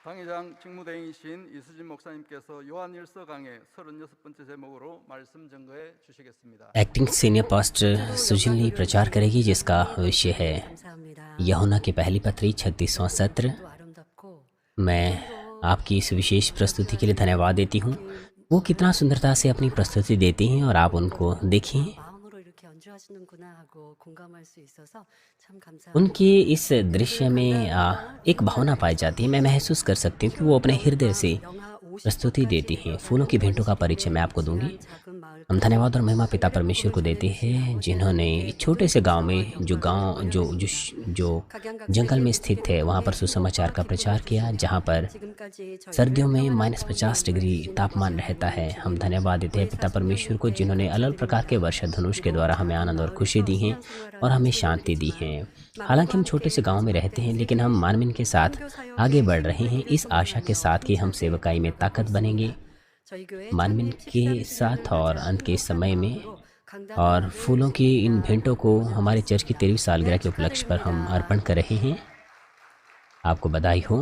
당회장 직무대행이신 이수진 목사님께서 요한일서 강의 36번째 제목으로 말씀 증거해 주시겠습니다. Acting senior pastor सुजिनली प्रचार करेगी, जिसका विषय है यूहन्ना की पहली पत्री 36वां सत्र। मैं आपकी इस विशेष प्रस्तुति के लिए धन्यवाद देती हूँ। वो कितना सुंदरता से अपनी प्रस्तुति देती हैं और आप उनको देखिए। उनकी इस दृश्य में एक भावना पाई जाती है। मैं महसूस कर सकती हूँ कि वो अपने हृदय से प्रस्तुति देती हैं। फूलों की भेंटों का परिचय मैं आपको दूंगी। हम धन्यवाद और महिमा पिता परमेश्वर को देते हैं, जिन्होंने छोटे से गांव में जो जंगल में स्थित है वहां पर सुसमाचार का प्रचार किया, जहां पर सर्दियों में -50 डिग्री तापमान रहता है। हम धन्यवाद देते हैं पिता परमेश्वर को, जिन्होंने अलग अलग प्रकार के वर्षा धनुष के द्वारा हमें आनंद और खुशी दी हैं और हमें शांति दी है। हालांकि हम छोटे से गांव में रहते हैं, लेकिन हम मानवीन के साथ आगे बढ़ रहे हैं, इस आशा के साथ कि हम सेवकाई में ताकत बनेंगे मानवीन के साथ और अंत के समय में। और फूलों की इन भेंटों को हमारे चर्च की 13वीं सालगिरह के उपलक्ष्य पर हम अर्पण कर रहे हैं। आपको बधाई हो।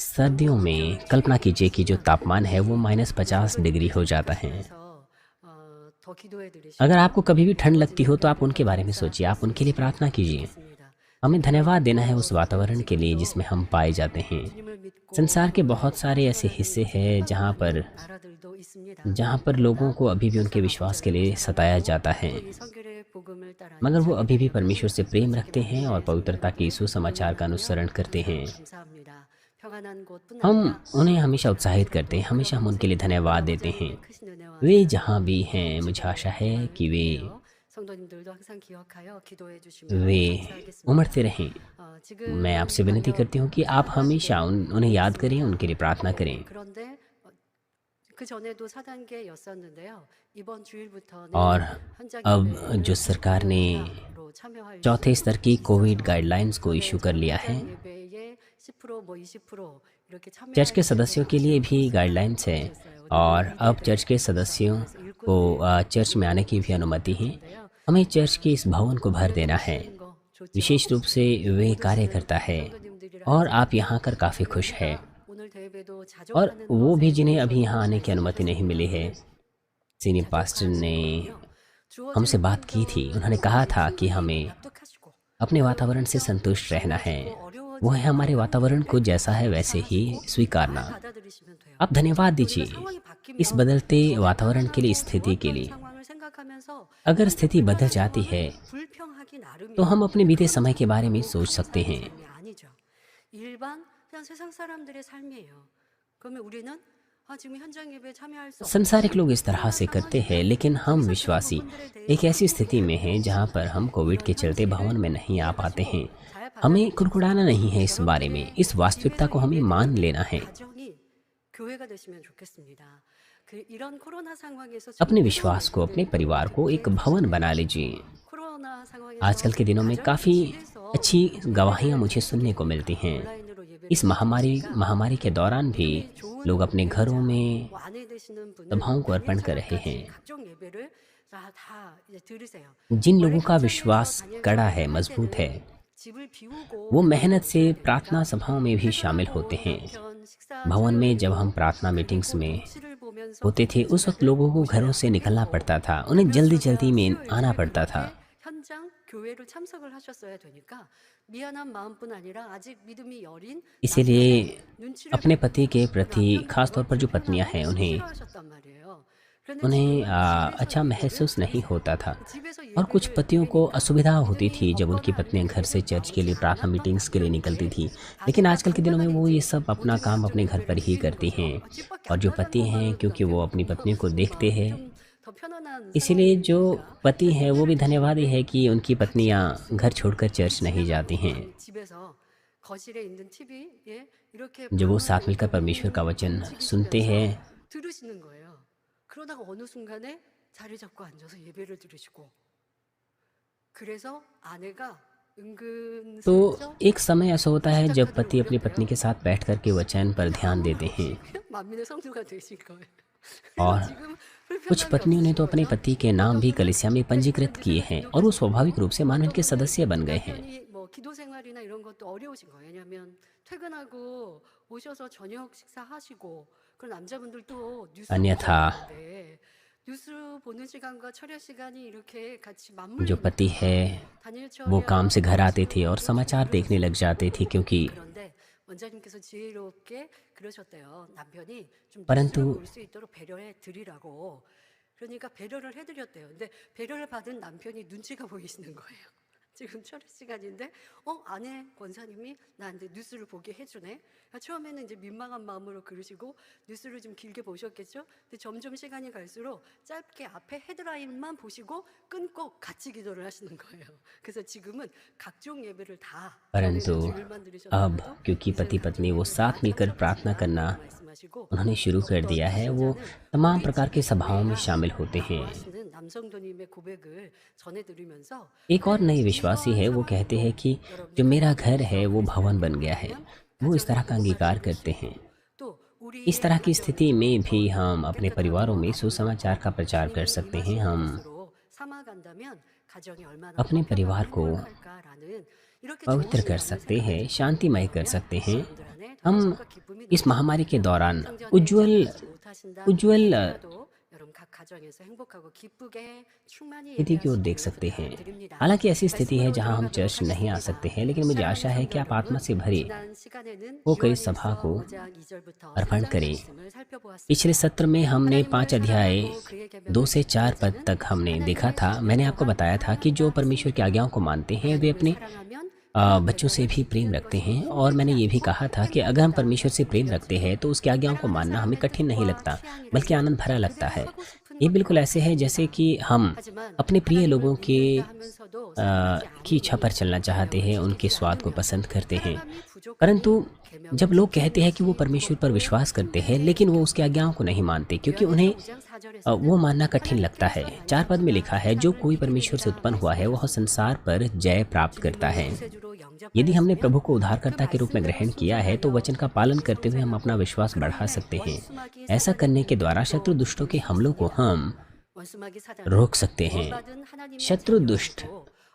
सर्दियों में कल्पना कीजिए कि जो तापमान है वो -50 डिग्री हो जाता है। अगर आपको कभी भी ठंड लगती हो तो आप उनके बारे में सोचिए, आप उनके लिए प्रार्थना कीजिए। हमें धन्यवाद देना है उस वातावरण के लिए जिसमें हम पाए जाते हैं। संसार के बहुत सारे ऐसे हिस्से हैं जहाँ पर लोगों को अभी भी उनके विश्वास के लिए सताया जाता है, मगर वो अभी भी परमेश्वर से प्रेम रखते हैं और पवित्रता की सुसमाचार का अनुसरण करते हैं। हम उन्हें हमेशा उत्साहित करते हैं, हमेशा हम उनके लिए धन्यवाद देते हैं। वे जहाँ भी हैं, मुझे आशा है कि वे उमड़ते रहें। मैं आपसे विनती करती हूँ कि आप हमेशा उन्हें याद करें, उनके लिए प्रार्थना करें। और अब जो सरकार ने चौथे स्तर की कोविड गाइडलाइंस को इशू कर लिया है, चर्च के सदस्यों के लिए भी गाइडलाइंस है और अब चर्च के सदस्यों को चर्च में आने की भी अनुमति है। हमें चर्च के इस भवन को भर देना है, विशेष रूप से वे कार्य करता है और आप यहाँ कर काफ़ी खुश हैं। और वो भी जिन्हें अभी यहाँ आने की अनुमति नहीं मिली है, सीनियर पास्टर ने हमसे बात की थी। उन्होंने कहा था कि हमें अपने वातावरण से संतुष्ट रहना है, वो है हमारे वातावरण को जैसा है वैसे ही स्वीकारना। आप धन्यवाद दीजिए इस बदलते वातावरण के लिए, स्थिति के लिए। अगर स्थिति बदल जाती है तो हम अपने बीते समय के बारे में सोच सकते हैं। संसारिक लोग इस तरह से करते हैं, लेकिन हम विश्वासी एक ऐसी स्थिति में हैं जहां पर हम कोविड के चलते भवन में नहीं आ पाते हैं। हमें कुड़कुड़ाना नहीं है इस बारे में, इस वास्तविकता को हमें मान लेना है। अपने विश्वास को, अपने परिवार को एक भवन बना लीजिए। आजकल के दिनों में काफ़ी अच्छी गवाहियाँ मुझे सुनने को मिलती हैं। इस महामारी के दौरान भी लोग अपने घरों में सभाओं को अर्पण कर रहे हैं। जिन लोगों का विश्वास कड़ा है, मजबूत है, वो मेहनत से प्रार्थना सभाओं में भी शामिल होते हैं। भवन में जब हम प्रार्थना मीटिंग्स में होते थे, उस वक्त लोगों को घरों से निकलना पड़ता था, उन्हें जल्दी जल्दी में आना पड़ता था। इसीलिए अपने पति के प्रति, खासतौर पर जो पत्नियां हैं, उन्हें अच्छा महसूस नहीं होता था। और कुछ पतियों को असुविधा होती थी जब उनकी पत्नियां घर से चर्च के लिए, प्रार्थना मीटिंग्स के लिए निकलती थी। लेकिन आजकल के दिनों में वो ये सब अपना काम अपने घर पर ही करती हैं। और जो पति हैं, क्योंकि वो अपनी पत्नियों को देखते हैं, इसीलिए जो पति हैं वो भी धन्यवादी है कि उनकी पत्नियां घर छोड़कर चर्च नहीं जाती हैं। जब वो साथ मिलकर परमेश्वर का वचन सुनते हैं तो एक समय ऐसा होता है जब पति अपनी पत्नी के साथ बैठ कर के वचन पर ध्यान देते हैं। और कुछ पत्नियों ने तो अपने पति के नाम भी कलीसिया में पंजीकृत किए हैं और वो स्वाभाविक रूप से मानव के सदस्य बन गए हैं। 기도 생활이나 이런 것도 어려우신 거예요. 왜냐하면 퇴근하고 오셔서 저녁 식사하시고 그런 남자분들도 뉴스 अन्यथा 보셔야 되는데 뉴스 보는 시간과 철야 시간이 이렇게 같이 जो 맞물리는 पति है 다니엘 वो काम से घर 철야 आते थे और समाचार देखने लग जाते थे, क्योंकि 그런데 원장님께서 지혜롭게 그러셨대요. 남편이 좀 परंतु 뉴스를 볼 수 있도록 배려해 드리라고. 그러니까 배려를 해드렸대요. 근데 배려를 받은 남편이 눈치가 보이시는 거예요. 지금 철야 시간인데 아내 권사님이 나한테 뉴스를 보게 해주네. 그러니까 처음에는 이제 민망한 마음으로 그러시고 뉴스를 좀 길게 보셨겠죠. 근데 점점 시간이 갈수록 짧게 앞에 헤드라인만 보시고 끊고 같이 기도를 하시는 거예요. 그래서 지금은 각종 예배를 다 परंतु 주일만 अब 들으셨다가도 क्योंकि पति पत्नी वो साथ मिलकर प्रार्थना करना 말씀하시고 उन्होंने शुरू कर दिया है, वो तमाम प्रकार की सभाओं में शामिल होते हैं। 하시는 남성도님의 고백을 전해드리면서 एक और नए विश्वासी है, वो कहते हैं कि जो मेरा घर है वो भवन बन गया है। वो इस तरह का अंगीकार करते हैं। 또 우리 इस तरह की स्थिति में भी हम अपने परिवारों में सुसमाचार का प्रचार कर सकते हैं। हम 삼아간다면 가정이 얼마나 अपने परिवार को 행복할까라는 이렇게 पवित्र 좋은 कर 시간을 सकते हैं, शांतिमय कर सकते हैं। 사람들 안에 हम 동심과 기쁨이 इस महामारी के दौरान 성전에 उज्जवल 참여하지 못하신다 उज्जवल 하더라도 여러분 각 가정에서 행복하고 기쁘게 충만히 स्थिति की ओर देख 예배하시길 सकते हैं। 부탁드립니다. हालांकि ऐसी स्थिति है जहां हम 말씀으로 चर्च नहीं आ 돌아가도록 सकते हैं, लेकिन मुझे आशा है कि आप आत्मा से भरे 지난 시간에는 होकर इस 요한일서 सभा को 5장 2절부터 अर्पण 3장 करें। 말씀을 살펴보았습니다. पिछले सत्र में हमने 5 अध्याय 2 से 4 पद तक हमने देखा था। मैंने आपको बताया था कि जो परमेश्वर की आज्ञाओं को मानते हैं वे अपने 사랑하면 बच्चों से भी प्रेम रखते हैं। और मैंने ये भी कहा था कि अगर हम परमेश्वर से प्रेम रखते हैं तो उसकी आज्ञाओं को मानना हमें कठिन नहीं लगता, बल्कि आनंद भरा लगता है। ये बिल्कुल ऐसे है जैसे कि हम अपने प्रिय लोगों के की इच्छा पर चलना चाहते हैं, उनके स्वाद को पसंद करते हैं। परंतु जब लोग कहते हैं कि वो परमेश्वर पर विश्वास करते हैं लेकिन वो उसकी आज्ञाओं को नहीं मानते, क्योंकि उन्हें वो मानना कठिन लगता है। 4 पद में लिखा है, जो कोई परमेश्वर से उत्पन्न हुआ है वह संसार पर जय प्राप्त करता है। यदि हमने प्रभु को उद्धारकर्ता के रूप में ग्रहण किया है तो वचन का पालन करते हुए हम अपना विश्वास बढ़ा सकते हैं। ऐसा करने के द्वारा शत्रु दुष्टों के हमलों को हम रोक सकते हैं। शत्रु दुष्ट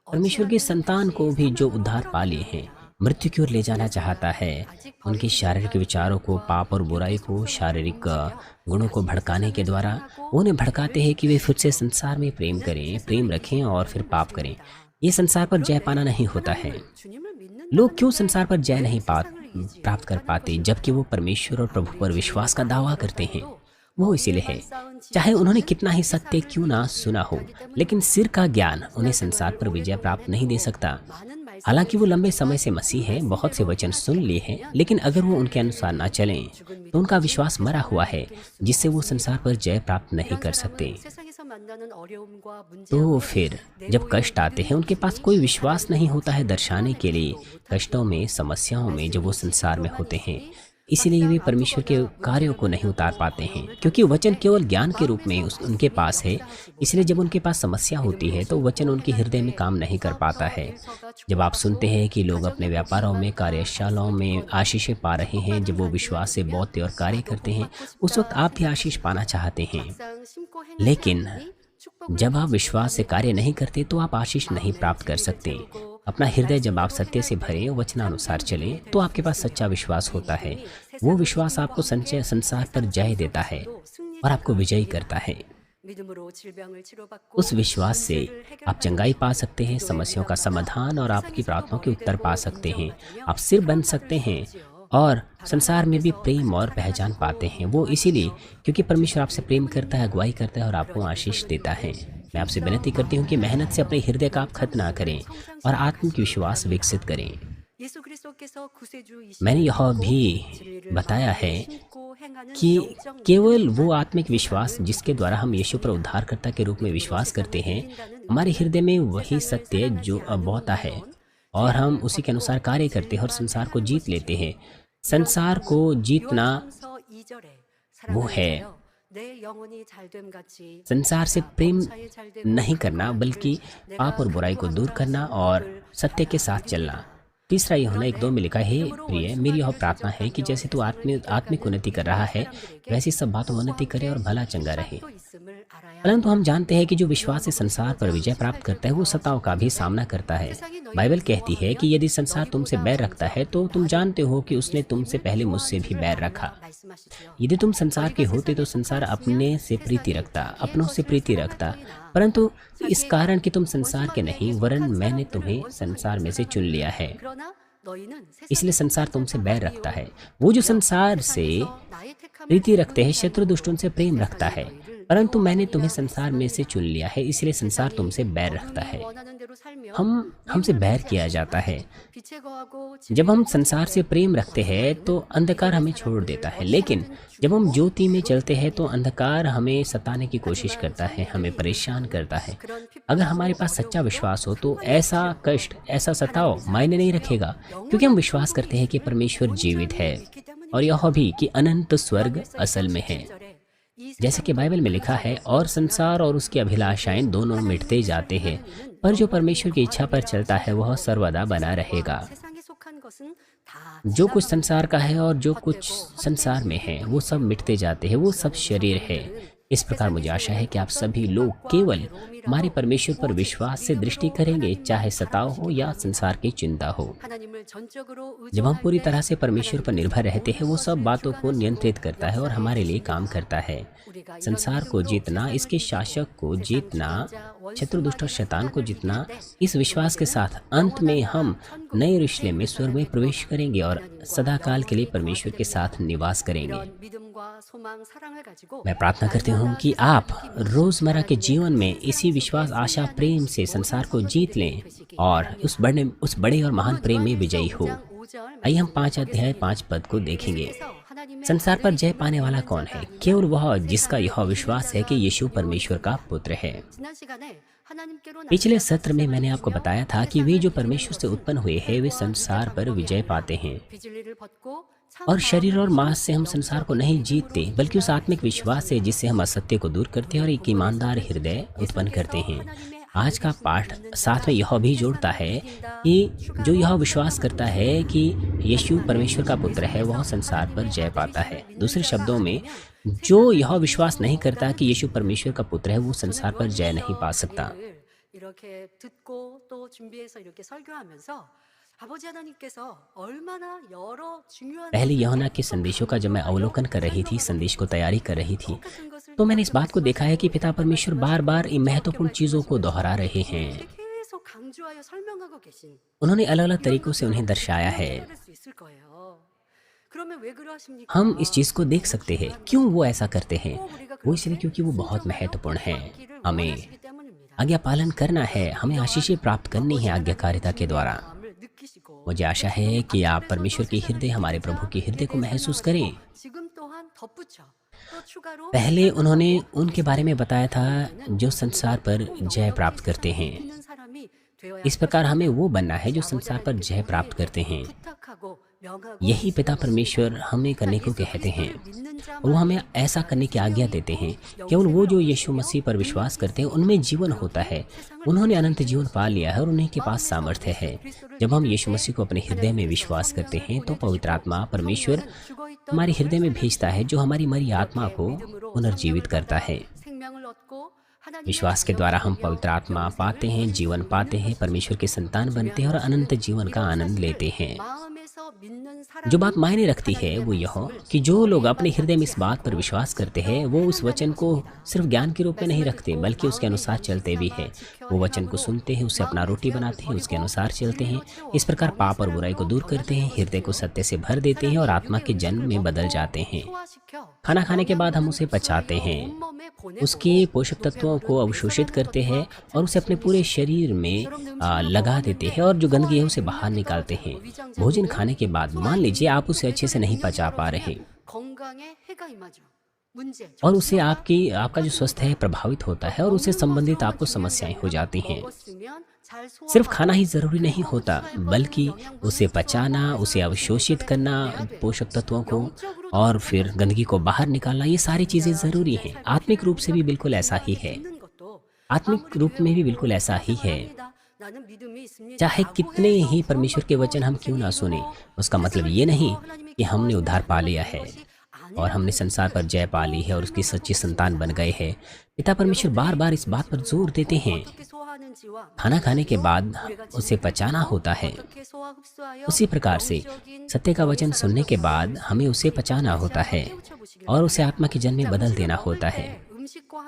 परमेश्वर की संतान को भी जो उद्धार पा लिए हैं मृत्यु की ओर ले जाना चाहता है। उनके शारीरिक विचारों को, पाप और बुराई को, शारीरिक गुणों को भड़काने के द्वारा वो उन्हें भड़काते हैं कि वे फिर से संसार में प्रेम करें, प्रेम रखें और फिर पाप करें। ये संसार पर जय पाना नहीं होता है। लोग क्यों संसार पर जय नहीं प्राप्त कर पाते जबकि वो परमेश्वर और प्रभु पर विश्वास का दावा करते हैं? वो इसीलिए है, चाहे उन्होंने कितना ही सत्य क्यों ना सुना हो, लेकिन सिर का ज्ञान उन्हें संसार पर विजय प्राप्त नहीं दे सकता। हालांकि वो लंबे समय से मसीह हैं, बहुत से वचन सुन लिए हैं, लेकिन अगर वो उनके अनुसार ना चलें तो उनका विश्वास मरा हुआ है, जिससे वो संसार पर जय प्राप्त नहीं कर सकते। तो फिर जब कष्ट आते हैं उनके पास कोई विश्वास नहीं होता है दर्शाने के लिए कष्टों में, समस्याओं में जो वो संसार में होते हैं। इसीलिए वे परमेश्वर के कार्यों को नहीं उतार पाते हैं, क्योंकि वचन केवल ज्ञान के रूप में उनके पास है। इसलिए जब उनके पास समस्या होती है तो वचन उनके हृदय में काम नहीं कर पाता है। जब आप सुनते हैं कि लोग अपने व्यापारों में, कार्यशालाओं में आशीषें पा रहे हैं, जब वो विश्वास से बोलते और कार्य करते हैं, उस वक्त आप भी आशीष पाना चाहते हैं। लेकिन जब आप विश्वास से कार्य नहीं करते तो आप आशीष नहीं प्राप्त कर सकते। अपना हृदय जब आप सत्य से भरे और वचनानुसार चलें तो आपके पास सच्चा विश्वास होता है। वो विश्वास आपको संसार पर जय देता है और आपको विजयी करता है। उस विश्वास से आप चंगाई पा सकते हैं, समस्याओं का समाधान और आपकी प्रार्थनाओं के उत्तर पा सकते हैं। आप सिर बन सकते हैं और संसार में भी प्रेम और पहचान पाते हैं। वो इसीलिए क्योंकि परमेश्वर आपसे प्रेम करता है, अगुवाई करता है और आपको आशीष देता है। मैं आपसे विनती करती हूँ कि मेहनत से अपने हृदय का आप खत ना करें और आत्मिक विश्वास विकसित करें। मैंने यह भी बताया है कि केवल वो आत्मिक विश्वास जिसके द्वारा हम यीशु पर उद्धारकर्ता के रूप में विश्वास करते हैं, हमारे हृदय में वही सत्य जो अब होता है और हम उसी के अनुसार कार्य करते हैं और संसार को जीत लेते हैं। संसार को जीतना वो है संसार से प्रेम नहीं करना, बल्कि पाप और बुराई को दूर करना और सत्य के साथ चलना। तीसरा यूहन्ना 1:2 में लिखा है, प्रिय मेरी यह प्रार्थना है कि जैसे तू आत्मिक उन्नति कर रहा है वैसी सब बातों में उन्नति करे और भला चंगा रहे। परंतु हम जानते हैं कि जो विश्वास से संसार पर विजय प्राप्त करता है वो सताव का भी सामना करता है। बाइबल कहती है कि यदि संसार तुमसे बैर रखता है तो तुम जानते हो कि उसने तुमसे पहले मुझसे भी बैर रखा। यदि तुम संसार के होते तो संसार अपने से प्रीति रखता, अपनों से प्रीति रखता, परंतु इस कारण कि तुम संसार के नहीं वरन मैंने तुम्हें संसार में से चुन लिया है, इसलिए संसार तुमसे बैर रखता है। वो जो संसार से प्रीति रखते हैं शत्रु दुष्ट उनसे प्रेम रखता है, परंतु मैंने तुम्हें संसार में से चुन लिया है, इसलिए संसार तुमसे बैर रखता है। हमसे बैर किया जाता है। जब हम संसार से प्रेम रखते हैं तो अंधकार हमें छोड़ देता है, लेकिन जब हम ज्योति में चलते हैं तो अंधकार हमें सताने की कोशिश करता है, हमें परेशान करता है। अगर हमारे पास सच्चा विश्वास हो तो ऐसा कष्ट, ऐसा सताव मायने नहीं रखेगा, क्योंकि हम विश्वास करते हैं कि परमेश्वर जीवित है और यह भी कि अनंत स्वर्ग असल में है। जैसे कि बाइबल में लिखा है, और संसार और उसकी अभिलाषाएं दोनों मिटते जाते हैं, पर जो परमेश्वर की इच्छा पर चलता है वह सर्वदा बना रहेगा। जो कुछ संसार का है और जो कुछ संसार में है वो सब मिटते जाते हैं, वो सब शरीर है। इस प्रकार मुझे आशा है कि आप सभी लोग केवल हमारे परमेश्वर पर विश्वास से दृष्टि करेंगे, चाहे सताव हो या संसार की चिंता हो। जब हम पूरी तरह से परमेश्वर पर निर्भर रहते हैं वो सब बातों को नियंत्रित करता है और हमारे लिए काम करता है। संसार को जीतना, इसके शासक को जीतना, शत्रु दुष्ट और शैतान को जीतना, इस विश्वास के साथ अंत में हम नए यरूशलेम में स्वर्ग में प्रवेश करेंगे और सदाकाल के लिए परमेश्वर के साथ निवास करेंगे। मैं प्रार्थना करती हूँ कि आप रोजमर्रा के जीवन में इसी विश्वास, आशा, प्रेम से संसार को जीत लें और उस बड़े और महान प्रेम में विजयी हो। आइए हम 5 अध्याय 5 पद को देखेंगे। संसार पर जय पाने वाला कौन है? केवल वह जिसका यह विश्वास है कि यीशु परमेश्वर का पुत्र है। पिछले सत्र में मैंने आपको बताया था कि वे जो परमेश्वर से उत्पन्न हुए हैं वे संसार पर विजय पाते हैं, और शरीर और मांस से हम संसार को नहीं जीतते, बल्कि उस आत्मिक विश्वास से जिससे हम असत्य को दूर करते हैं और एक ईमानदार हृदय उत्पन्न करते हैं। आज का पाठ साथ में यह भी जोड़ता है कि जो यह विश्वास करता है कि यीशु परमेश्वर का पुत्र है वह संसार पर जय पाता है। दूसरे शब्दों में, जो यह विश्वास नहीं करता कि यीशु परमेश्वर का पुत्र है वो संसार पर जय नहीं पा सकता। पहले यूहन्ना के संदेशों का जब मैं अवलोकन कर रही थी, संदेश को तैयारी कर रही थी, तो मैंने इस बात को देखा है कि पिता परमेश्वर बार बार इन महत्वपूर्ण चीजों को दोहरा रहे हैं। उन्होंने अलग अलग तरीकों से उन्हें दर्शाया है। हम इस चीज को देख सकते हैं। क्यों वो ऐसा करते हैं? वो इसलिए क्योंकि वो बहुत महत्वपूर्ण है। हमें आज्ञा पालन करना है, हमें आशीषें प्राप्त करनी है आज्ञाकारिता के द्वारा। मुझे आशा है कि आप परमेश्वर के हृदय, हमारे प्रभु के हृदय को महसूस करें। पहले उन्होंने उनके बारे में बताया था जो संसार पर जय प्राप्त करते हैं। इस प्रकार हमें वो बनना है जो संसार पर जय प्राप्त करते हैं। यही पिता परमेश्वर हमें करने को कहते हैं। वो हमें ऐसा करने की आज्ञा देते हैं। केवल वो जो यीशु मसीह पर विश्वास करते हैं उनमें जीवन होता है। उन्होंने अनंत जीवन पा लिया है और उन्हीं के पास सामर्थ्य है। जब हम यीशु मसीह को अपने हृदय में विश्वास करते हैं तो पवित्र आत्मा परमेश्वर हमारे हृदय में भेजता है, जो हमारी मरी आत्मा को पुनर्जीवित करता है। विश्वास के द्वारा हम पवित्र आत्मा पाते हैं, जीवन पाते हैं, परमेश्वर के संतान बनते हैं और अनंत जीवन का आनंद लेते हैं। जो बात मायने रखती है वो यह कि जो लोग अपने हृदय में इस बात पर विश्वास करते हैं वो उस वचन को सिर्फ ज्ञान के रूप में नहीं रखते, बल्कि उसके अनुसार चलते भी हैं। वो वचन को सुनते हैं, उसे अपना रोटी बनाते हैं, उसके अनुसार चलते हैं। इस प्रकार पाप और बुराई को दूर करते हैं, हृदय को सत्य से भर देते हैं और आत्मा के जन्म में बदल जाते हैं। खाना खाने के बाद हम उसे पचाते हैं, उसके पोषक तत्वों को अवशोषित करते हैं और उसे अपने पूरे शरीर में लगा देते हैं और जो गंदगी है उसे बाहर निकालते हैं। भोजन खाने के बाद मान लीजिए आप उसे अच्छे से नहीं पचा पा रहे और उससे आपका जो स्वास्थ्य है प्रभावित होता है और उससे संबंधित आपको समस्याएं हो जाती हैं। सिर्फ खाना ही जरूरी नहीं होता, बल्कि उसे पचाना, उसे अवशोषित करना पोषक तत्वों को और फिर गंदगी को बाहर निकालना, ये सारी चीजें जरूरी हैं। आत्मिक रूप से भी बिल्कुल ऐसा ही है। आत्मिक रूप में भी बिल्कुल ऐसा ही है। चाहे कितने ही परमेश्वर के वचन हम क्यों ना सुने, उसका मतलब ये नहीं कि हमने उद्धार पा लिया है। और हमने संसार पर जय पा ली है और उसकी सच्ची संतान बन गए हैं। पिता परमेश्वर बार बार इस बात पर जोर देते हैं। खाना खाने के बाद उसे पचाना होता है। उसी प्रकार से सत्य का वचन सुनने के बाद हमें उसे पचाना होता है और उसे आत्मा के जन में बदल देना होता है।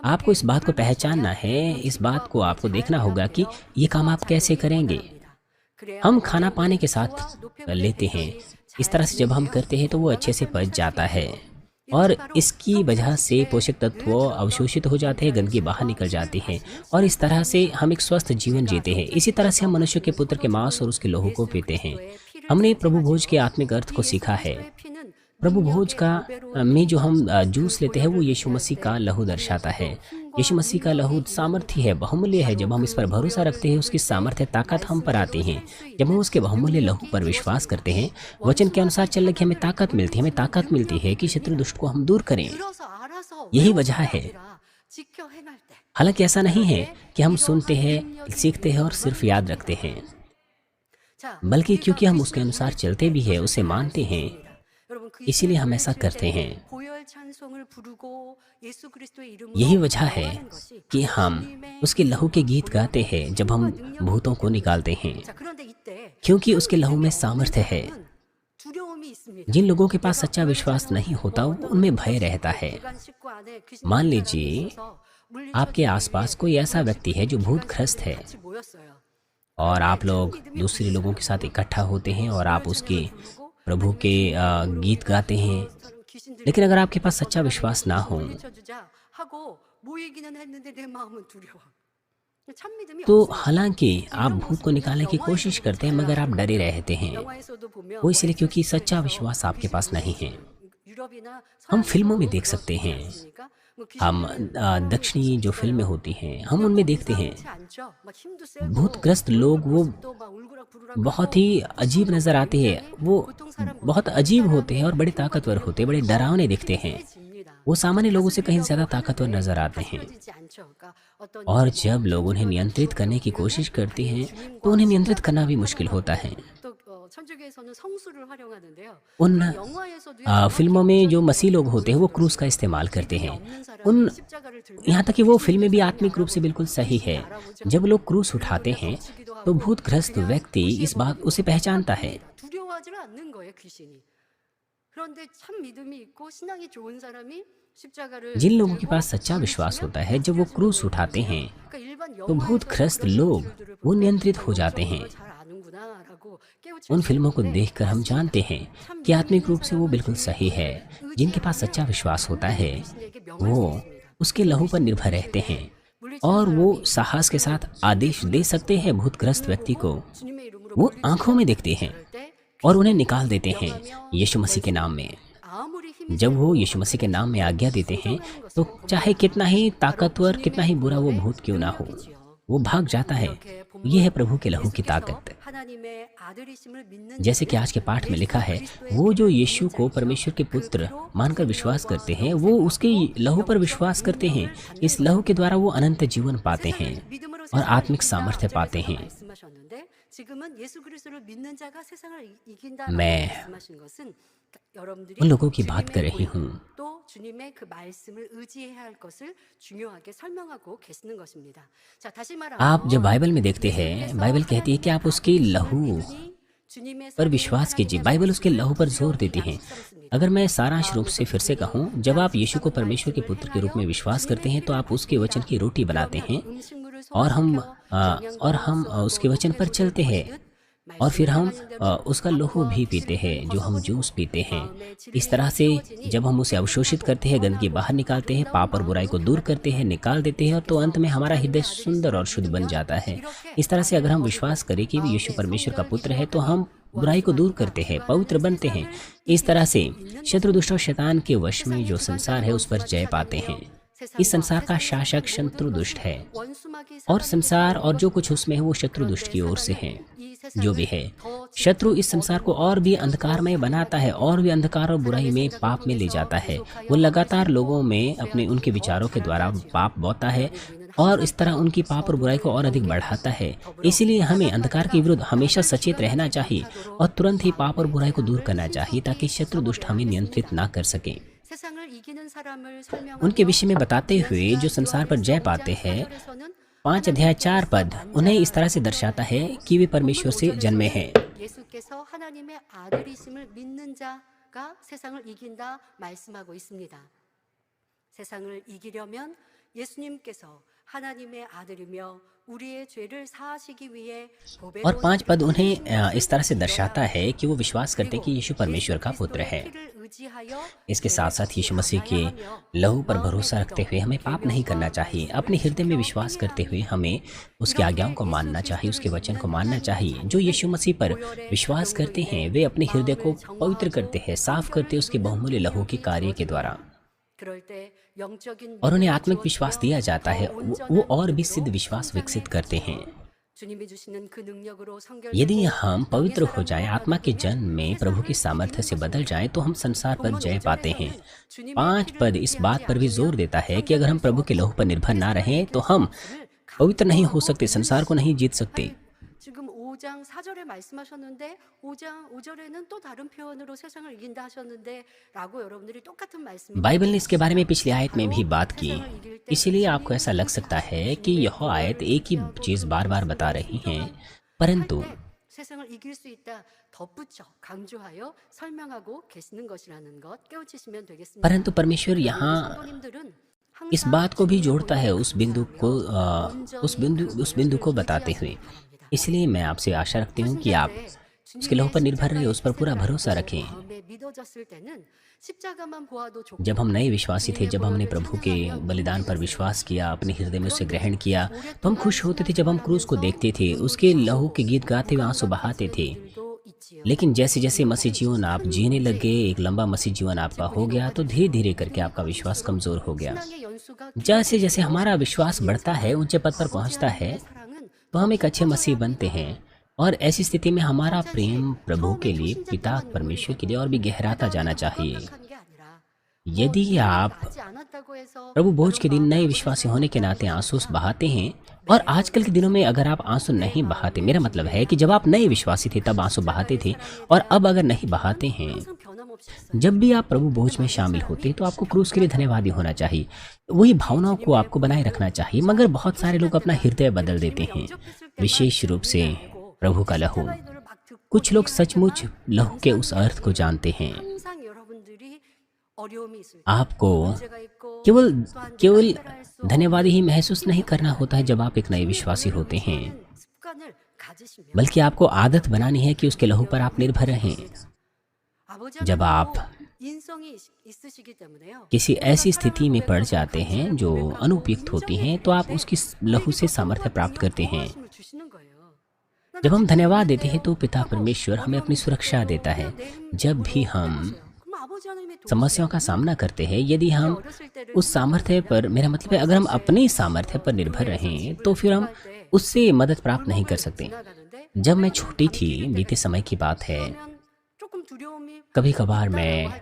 आपको इस बात को पहचानना है, इस बात को आपको देखना होगा कि ये काम आप कैसे करेंगे। हम खाना पानी के साथ लेते हैं, इस तरह से जब हम करते हैं तो वो अच्छे से पच जाता है और इसकी वजह से पोषक तत्व अवशोषित हो जाते हैं, गंदगी बाहर निकल जाती है और इस तरह से हम एक स्वस्थ जीवन जीते हैं। इसी तरह से हम मनुष्य के पुत्र के मांस और उसके लहू को पीते हैं। हमने प्रभु भोज के आत्मिक अर्थ को सीखा है। प्रभु भोज का में जो हम जूस लेते हैं वो यीशु मसीह का लहू दर्शाता है। यीशु मसीह का लहू सामर्थ्य है, बहुमूल्य है। जब हम इस पर भरोसा रखते हैं, उसकी सामर्थ्य ताकत हम पर आती है। जब हम उसके बहुमूल्य लहू पर विश्वास करते हैं, वचन के अनुसार चलने की हमें ताकत मिलती है कि शत्रु दुष्ट को हम दूर करें। यही वजह है। हालांकि ऐसा नहीं है कि हम सुनते हैं, सीखते हैं और सिर्फ याद रखते हैं, बल्कि क्योंकि हम उसके अनुसार चलते भी हैं, उसे मानते हैं, इसीलिए हम ऐसा करते हैं। यही वजह है कि हम उसके लहू के गीत गाते हैं जब हम भूतों को निकालते हैं, क्योंकि उसके लहू में सामर्थ्य है। जिन लोगों के पास सच्चा विश्वास नहीं होता उनमें भय रहता है। मान लीजिए आपके आसपास कोई ऐसा व्यक्ति है जो भूतग्रस्त है और आप लोग दूसरे लोगों के साथ इकट्ठा होते हैं और आप उसके प्रभु के गीत गाते हैं, लेकिन अगर आपके पास सच्चा विश्वास ना हो तो हालांकि आप भूत को निकालने की कोशिश करते हैं मगर आप डरे रहते हैं। वो इसलिए क्योंकि सच्चा विश्वास आपके पास नहीं है। हम फिल्मों में देख सकते हैं, हम दक्षिणी जो फिल्में होती हैं हम उनमें देखते हैं भूतग्रस्त लोग वो बहुत ही अजीब नजर आते हैं। वो बहुत अजीब होते हैं और बड़े ताकतवर होते हैं, बड़े डरावने दिखते हैं। वो सामान्य लोगों से कहीं ज्यादा ताकतवर नजर आते हैं और जब लोग उन्हें नियंत्रित करने की कोशिश करते हैं तो उन्हें नियंत्रित करना भी मुश्किल होता है। उन फिल्मों में जो मसीह लोग होते हैं वो क्रूस का इस्तेमाल करते हैं। यहाँ तक कि वो फिल्में भी आत्मिक रूप से बिल्कुल सही है। जब लोग क्रूस उठाते हैं तो भूतग्रस्त व्यक्ति इस बात उसे पहचानता है। जिन लोगों के पास सच्चा विश्वास होता है, जब वो क्रूस उठाते हैं तो भूतग्रस्त लोग वो नियंत्रित हो जाते हैं। उन फिल्मों को देखकर हम जानते हैं कि आत्मिक रूप से वो बिल्कुल सही है। जिनके पास सच्चा विश्वास होता है वो उसके लहू पर निर्भर रहते हैं और वो साहस के साथ आदेश दे सकते हैं भूतग्रस्त व्यक्ति को। वो आंखों में देखते हैं और उन्हें निकाल देते हैं यीशु मसीह के नाम में। जब वो यीशु मसीह के नाम में आज्ञा देते हैं तो चाहे कितना ही ताकतवर, कितना ही बुरा वो भूत क्यों ना हो, वो भाग जाता है। ये है प्रभु के लहू की ताकत। जैसे कि आज के पाठ में लिखा है, वो जो यीशु को परमेश्वर के पुत्र मानकर विश्वास करते हैं वो उसके लहू पर विश्वास करते हैं। इस लहू के द्वारा वो अनंत जीवन पाते हैं और आत्मिक सामर्थ्य पाते हैं। मैं उन लोगों की बात कर रही हूँ। आप जब बाइबल में देखते हैं, बाइबल कहती है कि आप उसके लहू पर विश्वास कीजिए। बाइबल उसके लहू पर जोर देती है। अगर मैं सारांश रूप से फिर से कहूँ, जब आप यीशु को परमेश्वर के पुत्र के रूप में विश्वास करते हैं तो आप उसके वचन की रोटी बनाते हैं और हम उसके वचन पर चलते हैं और फिर हम उसका लहू भी पीते हैं, जो हम जूस पीते हैं। इस तरह से जब हम उसे अवशोषित करते हैं, गंदगी बाहर निकालते हैं, पाप और बुराई को दूर करते हैं, निकाल देते हैं, तो अंत में हमारा हृदय सुंदर और शुद्ध बन जाता है। इस तरह से अगर हम विश्वास करें कि यीशु परमेश्वर का पुत्र है तो हम बुराई को दूर करते हैं, पवित्र बनते हैं। इस तरह से शत्रु दुष्ट और शैतान के वश में जो संसार है उस पर जय पाते हैं। इस संसार का शासक शत्रु दुष्ट है और संसार और जो कुछ उसमें है वो शत्रु दुष्ट की ओर से है। जो भी है, शत्रु इस संसार को और भी अंधकारमय बनाता है और भी अंधकार और बुराई में, पाप में ले जाता है। वो लगातार लोगों में अपने उनके विचारों के द्वारा पाप बोता है और इस तरह उनकी पाप और बुराई को और अधिक बढ़ाता है। इसीलिए हमें अंधकार के विरुद्ध हमेशा सचेत रहना चाहिए और तुरंत ही पाप और बुराई को दूर करना चाहिए ताकि शत्रु दुष्ट हमें नियंत्रित ना कर सके। 세상을 이기는 사람을 설명하며 उनके विषय में बताते हुए जो संसार पर जय पाते हैं, 5 अध्याय 4 पद उन्हें इस तरह से दर्शाता है कि वे परमेश्वर से जन्मे हैं। 예수께서 하나님의 아들이심을 믿는 자가 세상을 이긴다 말씀하고 있습니다. 세상을 이기려면 예수님께서 하나님의 아들이며 우리의 죄를 사하시기 위해 और 5 पद उन्हें इस तरह से दर्शाता है कि वो विश्वास करते हैं कि यीशु परमेश्वर का पुत्र है। इसके साथ साथ यीशु मसीह के लहू पर भरोसा रखते हुए हमें पाप नहीं करना चाहिए। अपने हृदय में विश्वास करते हुए हमें उसकी आज्ञाओं को मानना चाहिए, उसके वचन को मानना चाहिए। जो यीशु मसीह पर विश्वास करते हैं वे अपने हृदय को पवित्र करते हैं, साफ करते हैं उसके बहुमूल्य लहू के कार्य के द्वारा, और उन्हें आत्मिक विश्वास दिया जाता है। वो और भी सिद्ध विश्वास विकसित करते हैं। यदि हम पवित्र हो जाएं, आत्मा के जन्म में प्रभु की सामर्थ्य से बदल जाएं, तो हम संसार पर जय पाते हैं। 5 पद इस बात पर भी जोर देता है कि अगर हम प्रभु के लहू पर निर्भर ना रहें तो हम पवित्र नहीं हो सकते, संसार को नहीं जीत सकते। 지금 5장 4절에 말씀하셨는데 5장 5절에는 또 다른 표현으로 세상을 이긴다 하셨는데 라고 여러분들이 똑같은 말씀이 बाइबल ने इसके बारे में पिछली आयत में भी बात की, इसीलिए आपको ऐसा लग सकता है कि यह आयत एक ही चीज बार बार बता रही है, परंतु 세상을 이길 수 있다 덧붙여 강조하여 설명하고 계시는 것이라는 것 깨우치시면 되겠습니다. परंतु परमेश्वर यहाँ 성도님들은 इस बात को भी जोड़ता है उस बिंदु को बताते हुए। इसलिए मैं आपसे आशा रखती हूँ कि आप उसके लहू पर निर्भर रहे, उस पर पूरा भरोसा रखें। जब हम नए विश्वासी थे, जब हमने प्रभु के बलिदान पर विश्वास किया, अपने हृदय में उसे ग्रहण किया, तो हम खुश होते थे। जब हम क्रूस को देखते थे, उसके लहू के गीत गाते हुए आंसू बहाते थे। लेकिन जैसे जैसे मसीह जीवन आप जीने लगे, एक लंबा मसीह जीवन आपका हो गया, तो धीरे धीरे करके आपका विश्वास कमजोर हो गया। जैसे जैसे हमारा विश्वास बढ़ता है, ऊंचे पद पर पहुंचता है, तो हम एक अच्छे मसीह बनते हैं, और ऐसी स्थिति में हमारा प्रेम प्रभु के लिए, पिता परमेश्वर के लिए और भी गहराता जाना चाहिए। यदि आप प्रभु भोज के दिन नए विश्वासी होने के नाते आंसू बहाते हैं, और आजकल के दिनों में अगर आप आंसू नहीं बहाते, मेरा मतलब है कि जब आप नए विश्वासी थे तब आंसू बहाते थे, और अब अगर नहीं बहाते हैं, जब भी आप प्रभु भोज में शामिल होते हैं तो आपको क्रूस के लिए धन्यवादी होना चाहिए। वही भावनाओं को आपको बनाए रखना चाहिए। मगर बहुत सारे लोग अपना हृदय बदल देते हैं, विशेष रूप से प्रभु का लहू। कुछ लोग सचमुच लहू के उस अर्थ को जानते हैं। आपको केवल धन्यवाद ही महसूस नहीं करना होता है जब आप एक नए विश्वासी होते हैं, बल्कि आपको आदत बनानी है कि उसके लहू पर आप निर्भर रहें। जब आप किसी ऐसी स्थिति में पड़ जाते हैं जो अनुपयुक्त होती हैं, तो आप उसकी लहू से सामर्थ्य प्राप्त करते हैं। जब हम धन्यवाद देते हैं तो पिता परमेश्वर हमें अपनी सुरक्षा देता है। जब भी हम समस्याओं का सामना करते हैं, यदि हम उस सामर्थ्य पर, मेरा मतलब है अगर हम अपने सामर्थ्य पर निर्भर रहें, तो फिर हम उससे मदद प्राप्त नहीं कर सकते। जब मैं छोटी थी, बीते समय की बात है, कभी कभार मैं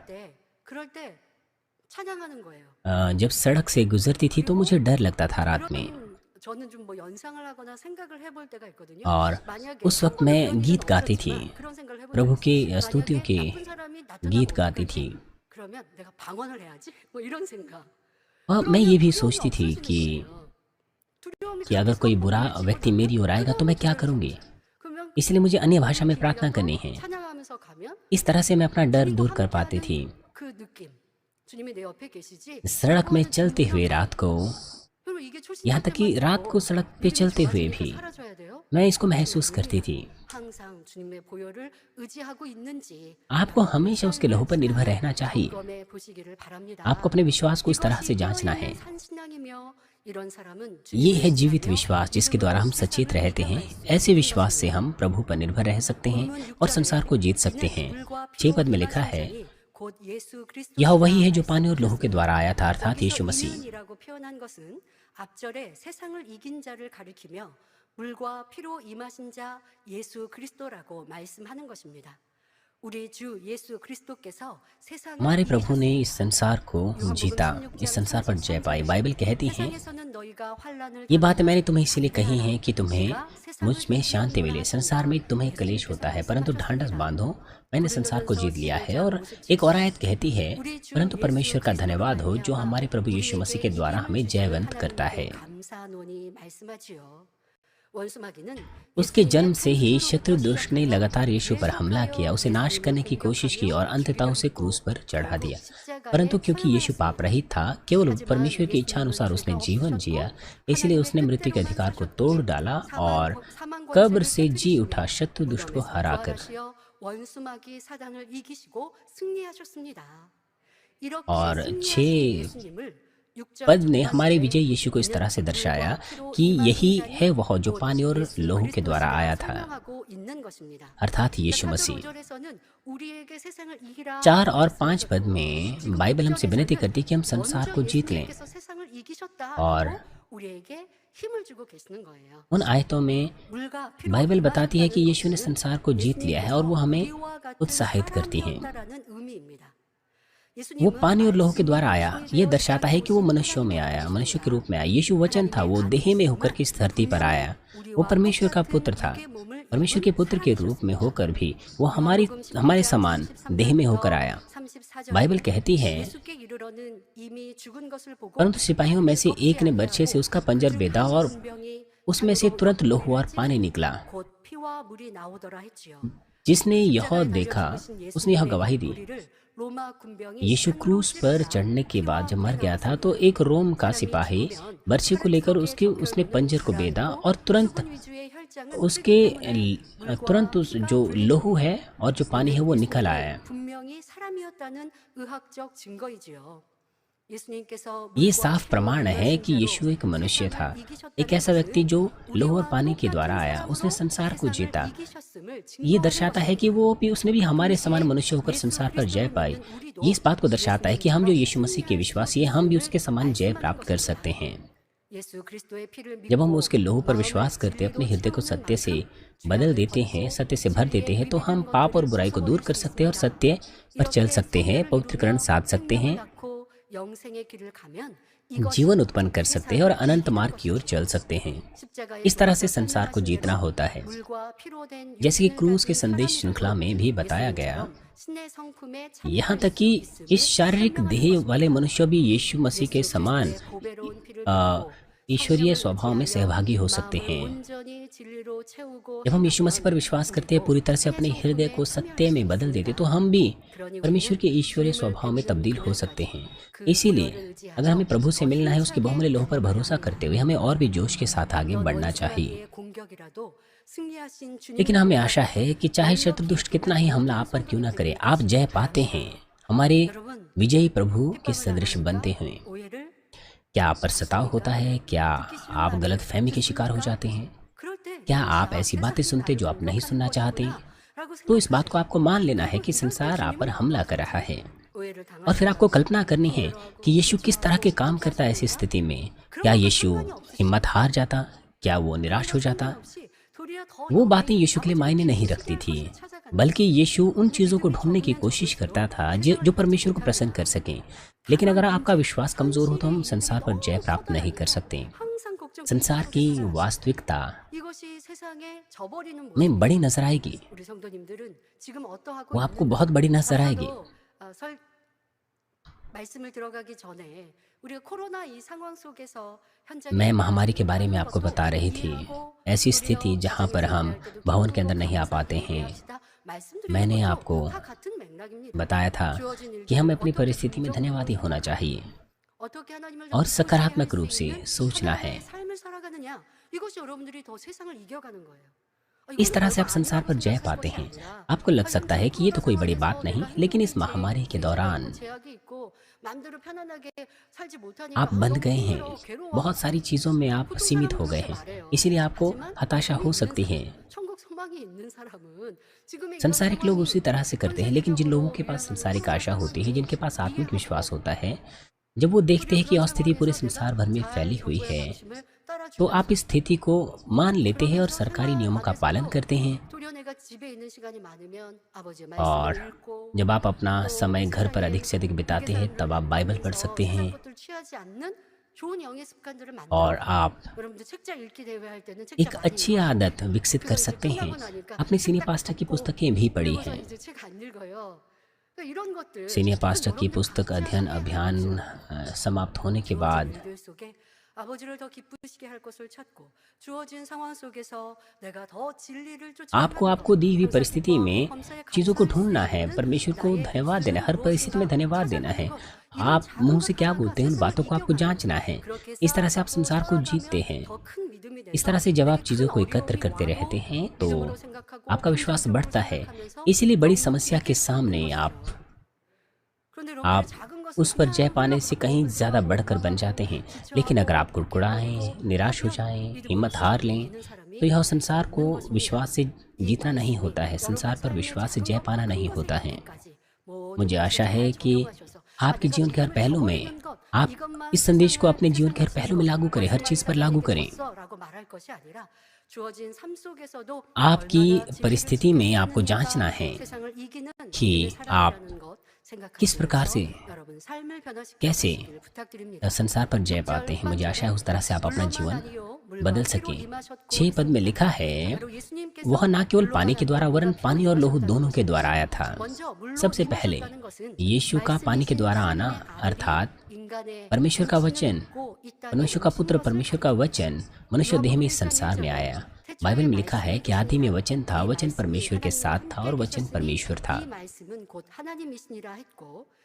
जब सड़क से गुजरती थी तो मुझे डर लगता था रात में, और उस वक्त मैं गीत गाती थी, प्रभु की स्तुतियों के गीत गाती थी, और मैं ये भी सोचती थी कि अगर कोई बुरा व्यक्ति मेरी ओर आएगा तो मैं क्या करूंगी, इसलिए मुझे अन्य भाषा में प्रार्थना करनी है। इस तरह से मैं अपना डर दूर कर पाती थी। सड़क में चलते हुए रात को, यहाँ तक कि रात को सड़क पे चलते हुए भी मैं इसको महसूस करती थी। आपको हमेशा उसके लहू पर निर्भर रहना चाहिए। आपको अपने विश्वास को इस तरह से जांचना है। ये है जीवित विश्वास जिसके द्वारा हम सचेत रहते हैं। ऐसे विश्वास से हम प्रभु पर निर्भर रह सकते हैं और संसार को जीत सकते हैं। 6 पद में लिखा है, यह वही है जो पानी और लहू के द्वारा आया था, अर्थात यीशु मसीह। 앞절에 세상을 이긴 자를 가리키며 물과 피로 임하신 자 예수 그리스도라고 말씀하는 것입니다. 우리 주 예수 그리스도께서 세상을 हमारे प्रभु ने 이기셨습니다. इस संसार को जीता, इस संसार पर जय पाई। बाइबल कहती है, 세상에서는 너희가 환난을 ये बातें मैंने 당하나 तुम्हें इसीलिए कही हैं कि तुम्हें 내가 मुझ 세상을 में शांति 이기고 मिले। 나서 संसार में तुम्हें कलेश होता है, परंतु ढांढस बांधो, मैंने संसार को जीत लिया है। और एक और आयत कहती है, परंतु परमेश्वर का धन्यवाद हो जो हमारे प्रभु यीशु मसीह के द्वारा हमें जयवंत करता है। 감사노니 말씀하지요. 원수마귀는 उसके जन्म से ही शत्रु दुष्ट ने लगातार यीशु पर हमला किया, उसे नाश करने की कोशिश की और अंततः उसे क्रूस पर चढ़ा दिया। परंतु क्योंकि यीशु पाप रहित था, केवल परमेश्वर की इच्छा अनुसार उसने जीवन जिया, इसलिए उसने मृत्यु के अधिकार को तोड़ डाला और कब्र से जी उठा, शत्रु दुष्ट को हराकर। 원수마귀 사단을 이기시고 승리하셨습니다. 이렇게 और 승리하신 छह 예수님을 पद ने हमारे विजय यीशु को इस तरह से दर्शाया कि यही है वह जो पानी और लोहू के द्वारा आया था, अर्थात यीशु मसीह। 4 और 5 पद में बाइबल हमसे विनती करती है कि हम संसार को जीत लें, और उन आयतों में बाइबल बताती है कि यीशु ने संसार को जीत लिया है और वो हमें उत्साहित करती हैं। वो पानी और लोह के द्वारा आया, ये दर्शाता है कि वो मनुष्यों में आया, मनुष्य के रूप में आया। यीशु वचन था, वो देह में होकर के इस धरती पर आया। वो परमेश्वर का पुत्र था, परमेश्वर के पुत्र के रूप में होकर भी वो हमारे समान देह में होकर आया। बाइबल कहती है, परंतु सिपाहियों में से एक ने बर्छे से उसका पंजर बेधा और उसमें से तुरंत लोह और पानी निकला। जिसने यह देखा उसने यह गवाही दी। यीशु क्रूस पर चढ़ने के बाद जब मर गया था तो एक रोम का सिपाही बर्छी को लेकर उसने पंजर को बेधा और तुरंत उस जो लोहू है और जो पानी है वो निकल आया। ये साफ प्रमाण है कि यीशु एक मनुष्य था, एक ऐसा व्यक्ति जो लोह और पानी के द्वारा आया, उसने संसार को जीता। ये दर्शाता है कि उसने भी हमारे समान मनुष्य होकर संसार पर जय पाई। ये इस बात को दर्शाता है कि हम जो यीशु मसीह के विश्वासी हैं, हम भी उसके समान जय प्राप्त कर सकते हैं। जब हम उसके लोहू पर विश्वास करते, अपने हृदय को सत्य से बदल देते हैं, सत्य से भर देते हैं, तो हम पाप और बुराई को दूर कर सकते हैं और सत्य पर चल सकते हैं, पवित्रकरण साध सकते हैं, जीवन उत्पन्न कर सकते हैं और अनंत मार्ग की ओर चल सकते हैं। इस तरह से संसार को जीतना होता है। जैसे कि क्रूस के संदेश श्रृंखला में भी बताया गया, यहाँ तक कि इस शारीरिक देह वाले मनुष्य भी यीशु मसीह के समान ईश्वरीय स्वभाव में सहभागी हो सकते हैं। जब हम यीशु मसीह पर विश्वास करते हैं, पूरी तरह से अपने हृदय को सत्य में बदल देते, तो हम भी परमेश्वर के ईश्वरीय स्वभाव में तब्दील हो सकते हैं। इसीलिए अगर हमें प्रभु से मिलना है, उसके बहुमूल्य लोह पर भरोसा करते हुए हमें और भी जोश के साथ आगे बढ़ना चाहिए। लेकिन हमें आशा है कि चाहे शत्रु दुष्ट कितना ही हमला आप पर क्यों न करे, आप जय पाते हैं, हमारे विजयी प्रभु के सदृश बनते हैं। क्या आप पर सताव होता है? क्या आप गलत फहमी के शिकार हो जाते हैं? क्या आप ऐसी बातें सुनते जो आप नहीं सुनना चाहते? तो इस बात को आपको मान लेना है कि संसार आप पर हमला कर रहा है, और फिर आपको कल्पना करनी है कि यीशु किस तरह के काम करता है ऐसी स्थिति में। क्या यीशु हिम्मत हार जाता? क्या वो निराश हो जाता? वो बातें यीशु के लिए मायने नहीं रखती थी, बल्कि यीशु उन चीज़ों को ढूंढने की कोशिश करता था जो परमेश्वर को प्रसन्न कर सकें। लेकिन अगर आपका विश्वास कमजोर हो तो हम संसार पर जय प्राप्त नहीं कर सकते। संसार की वास्तविकता में बड़ी नजर आएगी, वो आपको बहुत बड़ी नजर आएगी। मैं महामारी के बारे में आपको बता रही थी, ऐसी स्थिति जहाँ पर हम भवन के अंदर नहीं आ पाते हैं। मैंने आपको बताया था कि हमें अपनी परिस्थिति में धन्यवादी होना चाहिए और सकारात्मक रूप से सोचना है। इस तरह से आप संसार पर जय पाते हैं। आपको लग सकता है कि ये तो कोई बड़ी बात नहीं, लेकिन इस महामारी के दौरान आप बंध गए हैं, बहुत सारी चीजों में आप सीमित हो गए हैं, इसीलिए आपको हताशा हो सकती है। संसारिक लोग उसी तरह से करते हैं, लेकिन जिन लोगों के पास संसारिक आशा होती है, जिनके पास आत्मिक विश्वास होता है, जब वो देखते हैं कि यह स्थिति पूरे संसार भर में फैली हुई है, तो आप इस स्थिति को मान लेते हैं और सरकारी नियमों का पालन करते हैं। 토련회가 집에 있는 시간이 많으면 아버지의 और 말씀을 읽고 जब आप अपना 또 समय घर पर अधिक से अधिक बिताते हैं तब आप बाइबल पढ़ सकते हैं 세상 것들 취하지 않는 좋은 영의 습관들을 और 만들어. आप 여러분들 책자 읽기 대회 할 때는 책자 एक 많이 अच्छी 읽어요. आदत विकसित कर 그거 이제 सकते हैं। 끝나고 나니까 अपने 책 सीनियर 딱 पास्टर की 닫고 पुस्तकें भी पढ़ी 그러고서 हैं। 이제 책 안 읽어요. 그러니까 이런 것들 सीनियर 참 पास्टर की 여러분들 पुस्तक 각자의 अध्ययन 삶의 अभियान 방식, समाप्त होने के 주어진 बाद 일들 속에 아버지를 더 기쁘시게 할 것을 찾고 주어진 상황 속에서 내가 더 진리를 आपको 쫓아가는 आपको दी हुई 것, परिस्थिति 기뻐하고 में 감사에 चीज़ों को 감사할 수 ढूंढना है, 있는 परमेश्वर को 나의 धन्यवाद देना है, हर 모습은 परिस्थिति में 무엇인가 धन्यवाद देना है। 찾아가는 것, 이런 आप 작은 मुंह 것 से क्या 하나가 बोलते हैं उन 세상을 बातों को आपको 이겨가는 जांचना है। 그렇게 इस तरह से आप 쌓아가고 संसार को 살아가면 जीतते हैं। 더 큰 믿음이 इस 돼서 तरह से जब आप 내게 चीज़ों 큰 को एकत्र 어려움이 करते 와도 रहते हैं तो 믿음으로 생각하고 आपका विश्वास 긍정적으로 बढ़ता है। 생각하면서 इसीलिए बड़ी 영웅 समस्या के 있게 सामने 사는 आप 것이죠. 그런데 आप 여러분들 작은 것은 उस पर जय 그냥 पाने से कहीं 흘러가고 ज़्यादा बढ़कर बन 올라가고 जाते हैं। 지쳐하고 लेकिन अगर आप 포기해버리고 कुड़कुड़ाएं, निराश हो जाएं, 믿음으로 हिम्मत हार 지고 लें 이기는 사람이 तो यह संसार को 없는 것입니다. विश्वास से 이 जीतना नहीं 말씀이 होता है, संसार 여러분 पर 삶의 विश्वास से 작은 जय 것과 पाना 큰 नहीं 것에 होता है। 이르기까지 모든 मुझे 것을 आशा 잘 है कि 적용하셔서 आपके 내가 जीवन के हर 믿음을 पहलू 저버리는 में 것, आप 이것만 इस संदेश को 세상을 अपने जीवन के हर 세상 पहलू में लागू करें, हर चीज़ पर लागू करें। 라고 말할 것이 아니라 주어진 삶 속에서도 आपकी 얼마나 진리를 परिस्थिति में 지키고 आपको 사는가, जांचना है 세상을 이기는 कि 믿음의 आप 사람이라는 것 किस प्रकार से 생각하시면서 여러분 삶을 변화시켜 कैसे 가시기를 부탁드립니다. संसार पर जय पाते हैं। मुझे आशा है उस तरह से आप अपना जीवन बदल सके। 6 पद में लिखा है, वह न केवल पानी के द्वारा वरन पानी और लहू दोनों के द्वारा आया था। सबसे पहले यीशु का पानी के द्वारा आना अर्थात परमेश्वर का वचन, परमेश्वर का पुत्र, परमेश्वर का वचन मनुष्य देह में इस संसार में आया। बाइबल में लिखा है कि आदि में वचन था, वचन परमेश्वर के साथ था और वचन परमेश्वर था।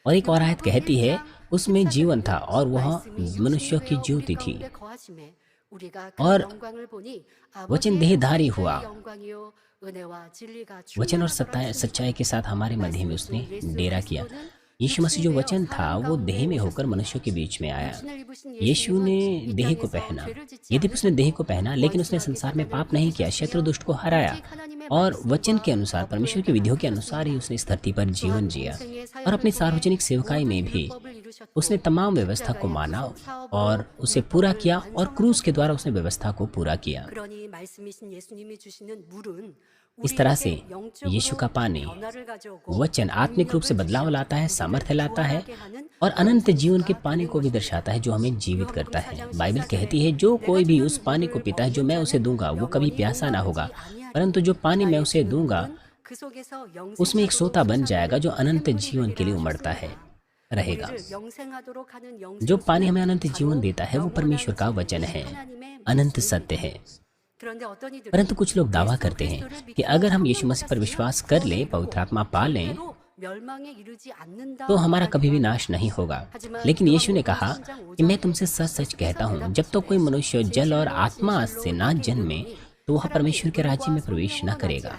और एक और आयत कहती है, उसमें जीवन था और वह मनुष्यों की ज्योति थी। और वचन देहधारी हुआ, वचन और सच्चाई के साथ हमारे मध्य में उसने डेरा किया। यीशु मसीह जो वचन था वो देह में होकर मनुष्यों के बीच में आया। यीशु ने देह को पहना, यद्यपि उसने देह को पहना लेकिन उसने संसार में पाप नहीं किया, शत्रु दुष्ट को हराया और वचन के अनुसार, परमेश्वर की विधियों के अनुसार ही उसने इस धरती पर जीवन जिया। और अपनी सार्वजनिक सेवकाई में भी उसने तमाम व्यवस्था को माना और उसे पूरा किया और क्रूस के द्वारा उसने व्यवस्था को पूरा किया। इस तरह से यीशु का पानी, वचन आत्मिक रूप से बदलाव लाता है, सामर्थ्य लाता है और अनंत जीवन के पानी को भी दर्शाता है जो हमें जीवित करता है। बाइबल कहती है, जो कोई भी उस पानी को पीता है जो मैं उसे दूंगा वो कभी प्यासा ना होगा, परंतु जो पानी मैं उसे दूंगा उसमें एक सोता बन जाएगा जो अनंत जीवन के लिए उमड़ता है, रहेगा। जो पानी हमें अनंत जीवन देता है वो परमेश्वर का वचन है, अनंत सत्य है। परंतु कुछ लोग दावा करते हैं कि अगर हम यीशु मसीह पर विश्वास कर लें, पवित्र आत्मा पा लें, तो हमारा कभी भी नाश नहीं होगा। लेकिन यीशु ने कहा कि मैं तुमसे सच सच कहता हूँ, जब तक तो कोई मनुष्य जल और आत्मा से ना जन्मे तो वह परमेश्वर के राज्य में प्रवेश न करेगा।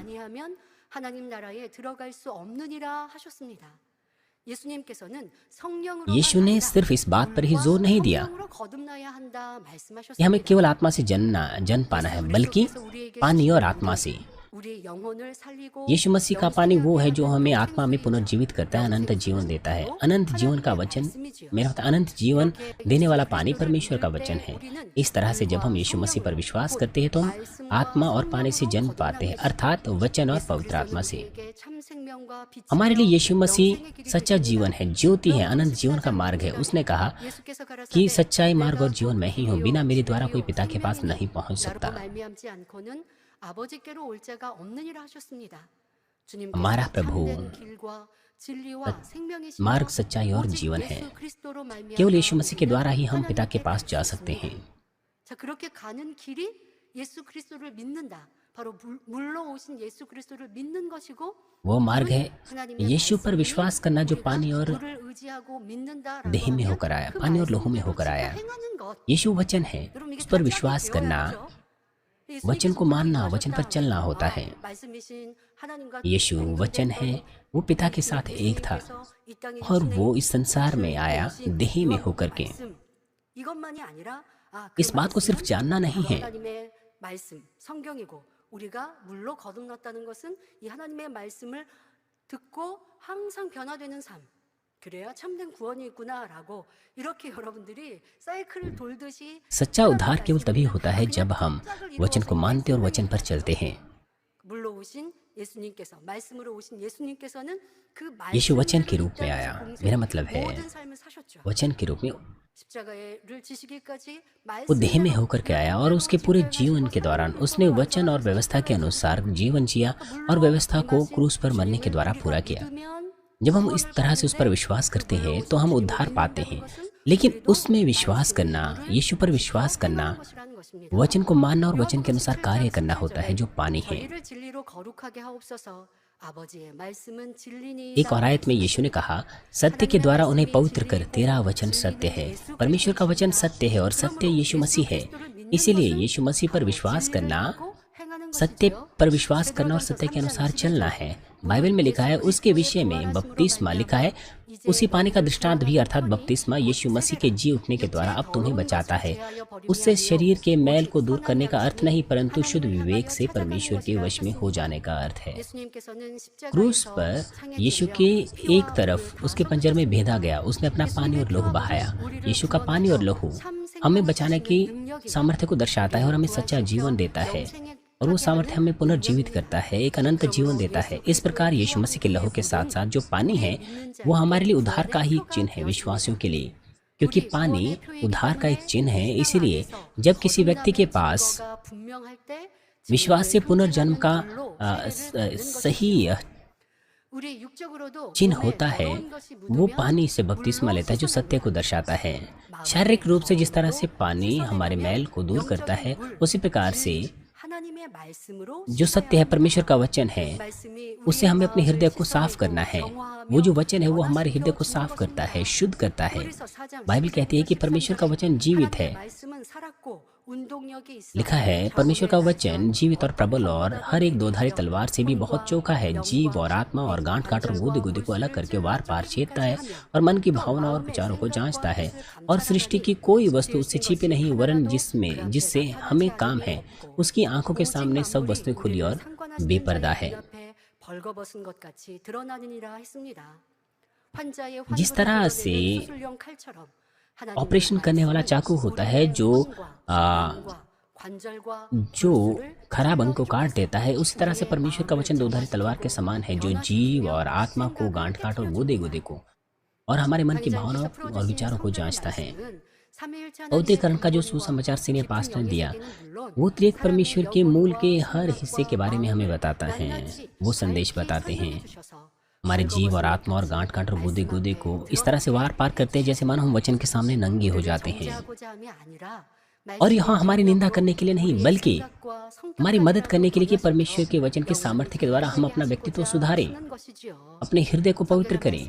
यीशु ने सिर्फ इस बात पर ही जोर नहीं दिया कि हमें केवल आत्मा से जन्म पाना है, बल्कि पानी और आत्मा से। यीशु मसीह का पानी वो है जो हमें आत्मा में पुनर्जीवित करता है, अनंत जीवन देता है। अनंत जीवन का वचन, मेरा मतलब अनंत जीवन देने वाला पानी परमेश्वर का वचन है। इस तरह से जब हम यीशु मसीह पर विश्वास करते हैं तो हम आत्मा और पानी से जन्म पाते हैं, अर्थात वचन और पवित्र आत्मा से। हमारे लिए यीशु मसीह सच्चा जीवन है, ज्योति है, अनंत जीवन का मार्ग है। उसने कहा कि सच्चाई, मार्ग और जीवन मैं ही हूँ, बिना मेरे द्वारा कोई पिता के पास नहीं पहुँच सकता। हमारा प्रभु मार्ग, सच्चाई और जीवन है। केवल यीशु मसीह के द्वारा ही हम पिता के पास जा सकते हैं। वो मार्ग है यीशु पर विश्वास करना जो पानी और देह में होकर आया, पानी और लहू में होकर आया। यीशु वचन है, उस पर विश्वास करना, वचन को मानना, वचन पर चलना होता है। यीशु वचन है, वो पिता के साथ एक था और वो इस संसार में आया देह में होकर के। इस बात को सिर्फ जानना नहीं है, 그래야 참된 구원이 있구나라고 이렇게 여러분들이 사이클을 돌듯이 सच्चा उद्धार केवल तभी होता है जब हम वचन को मानते और वचन पर चलते हैं। 물로 오신 예수님께서 말씀으로 ओ신 예수님께서는 그 यीशु वचन 말씀을 के रूप में आया। मेरा मतलब है 모든 삶을 사셨죠. वचन के रूप में 십자가를 지시기까지 वो देह में होकर के आया और उसके पूरे जीवन के दौरान उसने वचन और व्यवस्था के अनुसार जीवन जिया और व्यवस्था को क्रूस पर मरने के द्वारा पूरा किया। जब हम इस तरह से उस पर विश्वास करते हैं तो हम उद्धार पाते हैं, लेकिन उसमें विश्वास करना, यीशु पर विश्वास करना, वचन को मानना और वचन के अनुसार कार्य करना होता है, जो पानी है। 저희를 진리로 거룩하게 하옵소서. 아버지의 말씀은 진리니 एक और आयत में यीशु ने कहा, सत्य के द्वारा उन्हें पवित्र कर, तेरा वचन सत्य है। परमेश्वर का वचन सत्य है और सत्य यीशु मसीह है। इसीलिए यीशु मसीह पर विश्वास करना, सत्य पर विश्वास करना और सत्य के अनुसार चलना है। बाइबल में लिखा है, उसके विषय में बपतिस्मा लिखा है, उसी पानी का दृष्टांत भी अर्थात बपतिस्मा यीशु मसीह के जी उठने के द्वारा अब तुम्हें बचाता है। उससे शरीर के मैल को दूर करने का अर्थ नहीं, परंतु शुद्ध विवेक से परमेश्वर के वश में हो जाने का अर्थ है। 예수님께서는 क्रूस 십자가에서 पर 상해 यीशु के एक तरफ उसके पंजर में भेदा गया, उसने अपना पानी और लहू बहाया। यीशु का पानी और लहू हमें बचाने की सामर्थ्य को दर्शाता है और हमें सच्चा जीवन देता है, और वो सामर्थ्य हमें पुनर्जीवित करता है, एक अनंत जीवन देता है। इस प्रकार यीशु मसीह के लहू के साथ साथ जो पानी है वो हमारे लिए उद्धार का ही एक चिन्ह है विश्वासियों के लिए, क्योंकि पानी उद्धार का एक चिन्ह है। इसीलिए जब किसी व्यक्ति के पास 분명할 때 विश्वास से पुनर्जन्म का सही 우리 육적으로도 चिन्ह होता है, वो पानी से बपतिस्मा लेता है, जो सत्य को दर्शाता है। शारीरिक रूप से जिस तरह से पानी हमारे मैल को दूर करता है, उसी प्रकार से 하나님의 말씀으로 जो सत्य है, परमेश्वर का वचन है, 말씀이 उससे हमें अपने हृदय को साफ करना है। वो जो वचन है वो हमारे हृदय को साफ करता है, शुद्ध करता है। बाइबल कहती है कि परमेश्वर का वचन जीवित है। 말씀은 살았고 운동력이 있어. लिखा है, परमेश्वर का वचन जीवित और प्रबल और हर एक दोधारी तलवार से भी बहुत चौका है, जीव और आत्मा और गांठ काट और गूदे गूदे को अलग करके वार पार छेदता है और मन की भावना और विचारों को जांचता है। और सृष्टि की कोई वस्तु उससे छिपी नहीं, वरन जिससे हमें काम है, उसकी आंखों के सामने सब वस्तुएं खुली और बेपर्दा है। 벌거벗은 것 같이 드러나느니라 했습니다. 환자의 जिस तरह 환부를 से 걷어내는 수술용 칼처럼 하나님의 ऑपरेशन करने वाला चाकू होता है जो 관절과 जो खराब अंग को काट देता है, उसी तरह से परमेश्वर का वचन दोधारी तलवार के समान है, जो जीव और आत्मा को गांठ काट और गूदे गूदे को और हमारे मन की भावनाओं और विचारों को जांचता है। पवित्रीकरण का जो सुसमाचार सीनियर पास्टर ने दिया, वो त्रिएक परमेश्वर के मूल के हर हिस्से के बारे में हमें बताता है। वो संदेश बताते हैं, हमारे जीव और आत्मा और गांठ काट और गूदे गूदे को इस तरह से वार पार करते हैं जैसे मानो हम वचन के सामने नंगे हो जाते हैं। और यहाँ हमारी निंदा करने के लिए नहीं, बल्कि हमारी मदद करने के लिए कि परमेश्वर के वचन के सामर्थ्य के द्वारा हम अपना व्यक्तित्व सुधारें, अपने हृदय को पवित्र करें।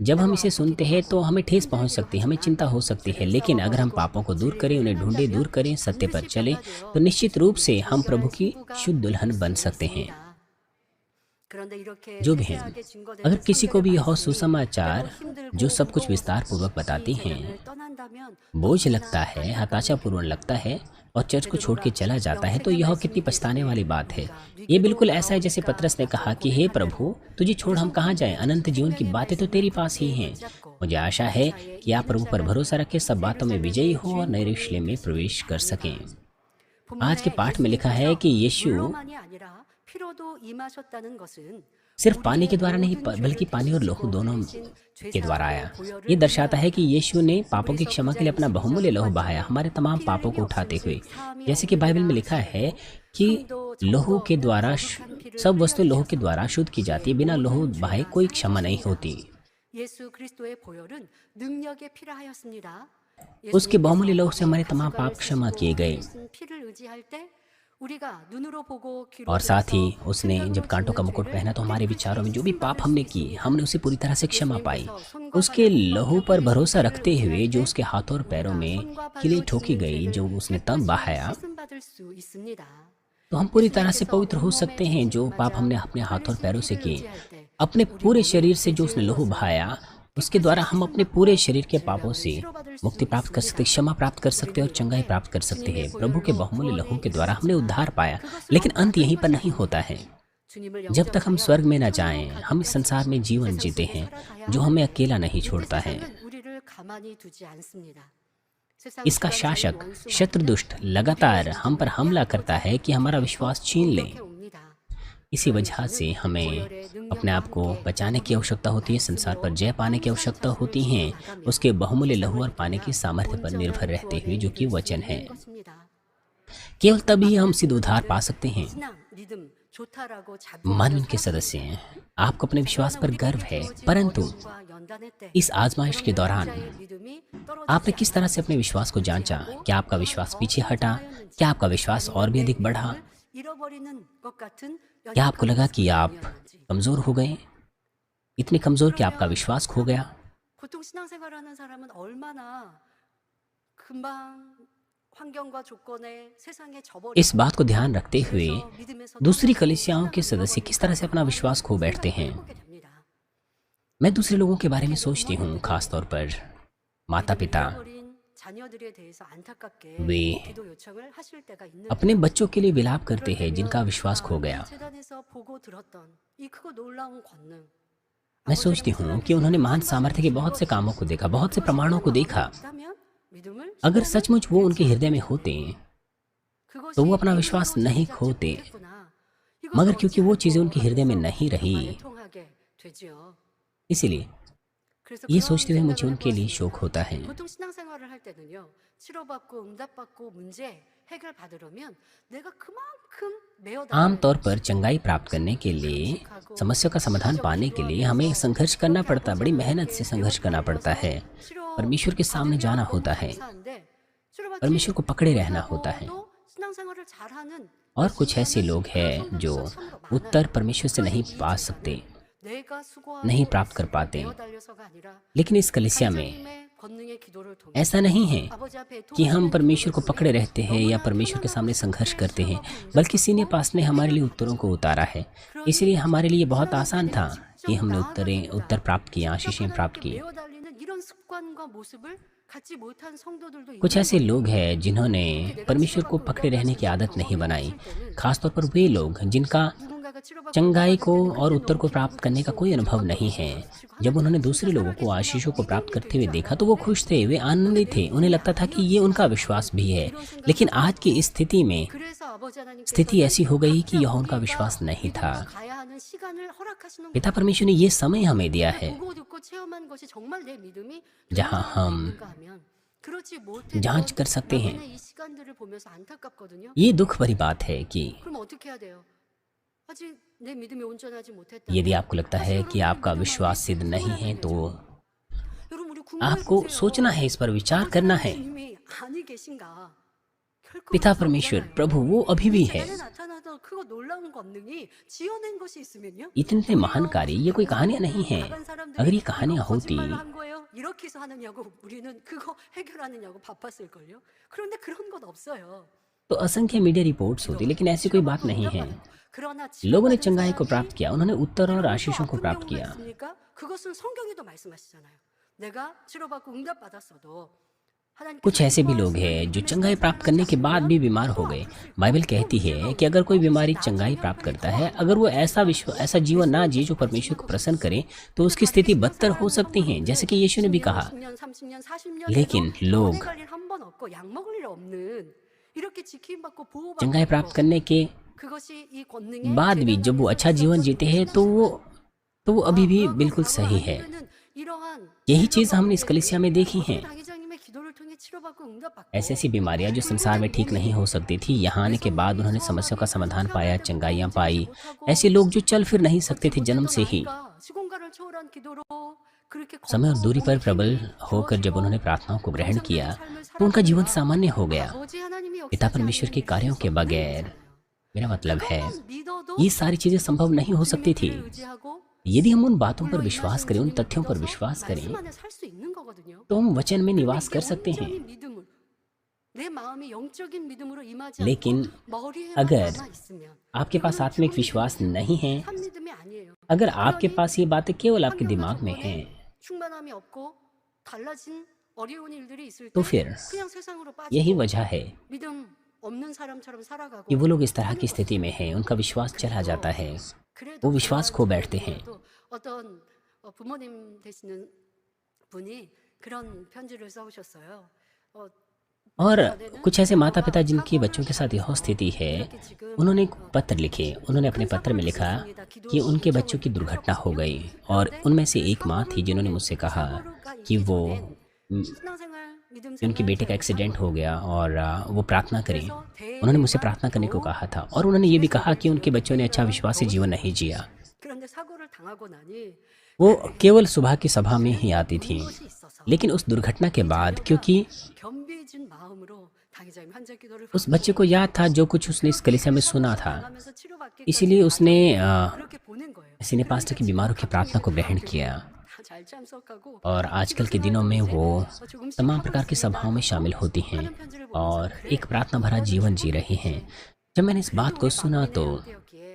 जब हम इसे सुनते हैं तो हमें ठेस पहुंच सकती है, हमें चिंता हो सकती है, लेकिन अगर हम पापों को दूर करें, उन्हें ढूंढे दूर करें, सत्य पर चलें, तो निश्चित रूप से हम प्रभु की शुद्ध दुल्हन बन सकते हैं। जो भी हैं, अगर किसी को भी यह सुसमाचार जो सब कुछ विस्तार पूर्वक बताती हैं बोझ लगता है, हताशापूर्ण लगता है और चर्च को छोड़ के चला जाता है, तो यह कितनी पछताने वाली बात है। ये बिल्कुल ऐसा है जैसे पतरस ने कहा कि हे प्रभु, तुझे छोड़ हम कहाँ जाएं? अनंत जीवन की बातें तो तेरे पास ही हैं। मुझे आशा है कि आप प्रभु पर भरोसा रखें, सब बातों में विजयी हो और नए यरूशलेम में प्रवेश कर सकें। आज के पाठ में लिखा है कि यीशु सिर्फ पानी के द्वारा नहीं, बल्कि पानी और लहू दोनों के द्वारा आया। ये दर्शाता है कि यीशु ने पापों की क्षमा के लिए अपना बहुमूल्य लहू बहाया, हमारे तमाम पापों को उठाते हुए। जैसे कि बाइबल में लिखा है कि लहू के द्वारा सब वस्तु लहू के द्वारा शुद्ध की जाती है, बिना लहू बहाए कोई क्षमा नहीं होती। उसके बहुमूल्य लहू से हमारे तमाम पाप क्षमा किए गए। और साथ ही उसने जब कांटों का मुकुट पहना तो हमारे विचारों में जो भी पाप हमने किए, हमने उसे पूरी तरह से क्षमा पाई। उसके लहू पर भरोसा रखते हुए जो उसके हाथों और पैरों में किले ठोकी गई, जो उसने तब बहाया, तो हम पूरी तरह से पवित्र हो सकते हैं। जो पाप हमने अपने हाथों और पैरों से किए, अपने पूरे शरीर से जो उसने लहू बहाया, उसके द्वारा हम अपने पूरे शरीर के पापों से मुक्ति प्राप्त कर सकते, क्षमा प्राप्त कर सकते और चंगाई प्राप्त कर सकते हैं। प्रभु के बहुमूल्य लहू के द्वारा हमने उद्धार पाया, लेकिन अंत यहीं पर नहीं होता है। 주님을 जब तक हम 영접하여 स्वर्ग में न 천국의 जाएं, 가족과 हम इस संसार में 같이 जीवन 세상 जीते 속에 हैं 살아가야 जो 하는데 हमें अकेला नहीं 이 छोड़ता है। 세상은 우리를 가만히 두지 않습니다. 세상 इसका 주관자인 शासक 원수 शत्रुदुष्ट 마귀는 लगातार 우리의 हम पर 생명을 हमला 빼앗고자 करता है कि हमारा विश्वास छीन ले। 공격해 옵니다. इसी वजह से हमें अपने आप को बचाने की आवश्यकता होती है, संसार पर जय पाने की आवश्यकता होती है, उसके बहुमूल्य लहू और पाने की सामर्थ्य पर निर्भर रहते हुए, जो कि वचन है। केवल तभी हम सिद्ध उद्धार पा सकते हैं। मानवीन के सदस्य हैं, आपको अपने विश्वास पर गर्व है, परंतु इस आजमाइश के दौरान आपने किस तरह से अपने विश्वास को जांचा? क्या आपका विश्वास पीछे हटा? क्या आपका विश्वास और भी अधिक बढ़ा? क्या आपको लगा कि आप कमजोर हो गए, इतने कमजोर कि आपका विश्वास खो गया? 보통 신앙생활하는 사람은 얼마나 금방 환경과 조건에 세상에 져버리고 इस बात को ध्यान रखते हुए 그래서 믿음에서 दूसरी 떠나고 कलीसियाओं के 신앙을 सदस्य किस तरह से अपना विश्वास खो बैठते हैं। 해보게 됩니다. मैं दूसरे लोगों के बारे में सोचती हूँ, खासतौर पर माता पिता 잃어버린 자녀들에 대해서 안타깝게 वे 기도 요청을 하실 때가 있는데 अपने बच्चों के लिए विलाप करते हैं जिनका विश्वास खो गया। 재단에서 보고 들었던 이 크고 놀라운 권능 मैं सोचती हूँ कि उन्होंने महान सामर्थ्य के बहुत से कामों को देखा, बहुत से प्रमाणों को देखा। 있다면 믿음을 अगर सचमुच वो उनके हृदय में होते 그것이 तो वो अपना विश्वास नहीं खोते, 이것을 मगर क्योंकि वो 어찌하면 चीज़ें उनके हृदय में नहीं रही, 통하게 되지요. इसीलिए 그래서 ये 그런 सोचते हुए मुझे 생각을 उनके लिए 해보았습니다. शोक होता है। 보통 신앙생활을 할 때는요 치료받고 응답받고 문제 해결받으려면 내가 그만큼 आमतौर पर चंगाई प्राप्त करने के लिए, समस्या का समाधान पाने के लिए हमें संघर्ष करना पड़ता, बड़ी मेहनत से संघर्ष करना पड़ता है। परमेश्वर के सामने जाना होता है, परमेश्वर को पकड़े रहना होता है। और कुछ ऐसे लोग हैं जो उत्तर परमेश्वर से नहीं पा सकते, नहीं प्राप्त कर पाते। लेकिन इस कलीसिया में ऐसा नहीं है कि हम परमेश्वर को पकड़े रहते हैं या परमेश्वर के सामने संघर्ष करते हैं, बल्कि सीने पास ने हमारे लिए उत्तरों को उतारा है। इसलिए हमारे लिए बहुत आसान था कि हमने उत्तर प्राप्त किए, आशीषें प्राप्त की। कुछ ऐसे लोग हैं जिन्होंने परमेश्वर को पकड़े रहने की आदत नहीं बनाई, खासतौर पर वे लोग जिनका चंगाई को और उत्तर को प्राप्त करने का कोई अनुभव नहीं है। जब उन्होंने दूसरे लोगों को आशीषों को प्राप्त करते हुए देखा तो वो खुश थे, वे आनंदित थे, उन्हें लगता था कि ये उनका विश्वास भी है। लेकिन आज की इस स्थिति में स्थिति ऐसी हो गई कि यह उनका विश्वास नहीं था। पिता परमेश्वर ने ये समय हमें दिया है जहां हम जांच कर सकते हैं। ये दुख भरी बात है कि यदि आपको लगता है कि आपका विश्वास सिद्ध नहीं है तो आपको सोचना है, इस पर विचार करना है। पिता परमेश्वर प्रभु वो अभी भी है। इतने महान कार्य, ये कोई कहानियां नहीं है। अगर ये कहानियां होती तो असंख्य मीडिया रिपोर्ट्स होती, लेकिन ऐसी कोई बात नहीं है। लोगों ने चंगाई को प्राप्त किया, उन्होंने उत्तर और आशीषों को प्राप्त किया। कुछ ऐसे भी लोग हैं जो चंगाई प्राप्त करने के बाद भी बीमार हो गए। बाइबल कहती है कि अगर कोई बीमारी चंगाई प्राप्त करता है, अगर वो ऐसा जीवन ना जिए जो परमेश्वर को प्रसन्न करे, तो उसकी स्थिति बदतर हो सकती है, जैसे कि यीशु ने भी कहा। लेकिन लोग चंगाई प्राप्त करने के बाद भी जब वो अच्छा जीवन जीते हैं तो वो अभी भी बिल्कुल सही है। यही चीज हमने इस कलीसिया में देखी है। ऐसी बीमारियां जो संसार में ठीक नहीं हो सकती थी, यहाँ आने के बाद उन्होंने समस्याओं का समाधान पाया, चंगाइयाँ पाई। ऐसे लोग जो चल फिर नहीं सकते थे जन्म से ही, समय और दूरी पर प्रबल होकर जब उन्होंने प्रार्थनाओं को ग्रहण किया तो उनका जीवन सामान्य हो गया। पिता परमेश्वर के कार्यों के बगैर, मेरा मतलब है, ये सारी चीजें संभव नहीं हो सकती थी। यदि हम उन बातों पर विश्वास करें, उन तथ्यों पर विश्वास करें, तो हम वचन में निवास कर सकते हैं। लेकिन अगर आपके पास आत्मिक विश्वास नहीं है, अगर आपके पास ये बातें केवल आपके दिमाग में हैं, तो फिर यही वजह है कि वो लोग इस तरह की स्थिति में हैं, उनका विश्वास चला जाता है। 그래도 वो विश्वास 그런 खो बैठते हैं। 청년들도 어떤 부모님 되시는 분이 그런 편지를 써오셨어요. 어, और 며칠 전에는 कुछ ऐसे माता पिता 자녀가 जिनके 사고를 बच्चों के साथ यह 당해서 स्थिति है, 이렇게 지금 उन्होंने एक पत्र लिखे। उन्होंने अपने 큰 पत्र में 사고를 लिखा 당했습니다. कि 기도 उनके 요청을 बच्चों की दुर्घटना हो 하셨거든요. गई, और 그런데 उनमें से 그 एक माँ थी 사고를 जिन्होंने 통해 मुझसे कहा 사고가 कि 있기 वो 전엔 उम, 신앙생활, 믿음 कि उनके 생활 बेटे का 잘못한 एक्सीडेंट हो 거예요. गया और वो प्रार्थना करें। 그래서 उन्होंने मुझसे 대회만 प्रार्थना करने को 겨우 कहा था, और उन्होंने ये भी 집에서 कहा कि 예배를 उनके 드려도 बच्चों ने अच्छा 대회만 विश्वासी 겨우 जीवन 드려요. नहीं जिया। 그런데 사고를 당하고 나니 वो 그 केवल सुबह की सभा में ही 대회에 आती 온 थी, 것이 있어서 लेकिन उस दुर्घटना के 이 बाद 자녀가 क्योंकि 겸비해진 마음으로 당의자님 환자 기도를 उस बच्चे को 받고 याद था जो कुछ उसने इस 그렇게 कलीसिया में सुना 사고를 था, 당하면서 치료받기까지 इसीलिए उसने 과정을 그렇게 보낸 거예요. सीने 그러니까 पास्टर की 지금 बीमारों की प्रार्थना को 가족에게 ग्रहण 되게 किया, 다 잘 참석하고 और 기도 आजकल के दिनों में 생활도 वो 이제 조금씩 तमाम 하고 प्रकार की सभाओं में 있습니다라고 शामिल होती हैं 하는 편지를 보면서 और 그래 एक प्रार्थना भरा 이거는 जीवन जी 축복이네. रही हैं। जब मैंने इस बात 그래도 को 우리 सुना 막내네 तो 양떼였기에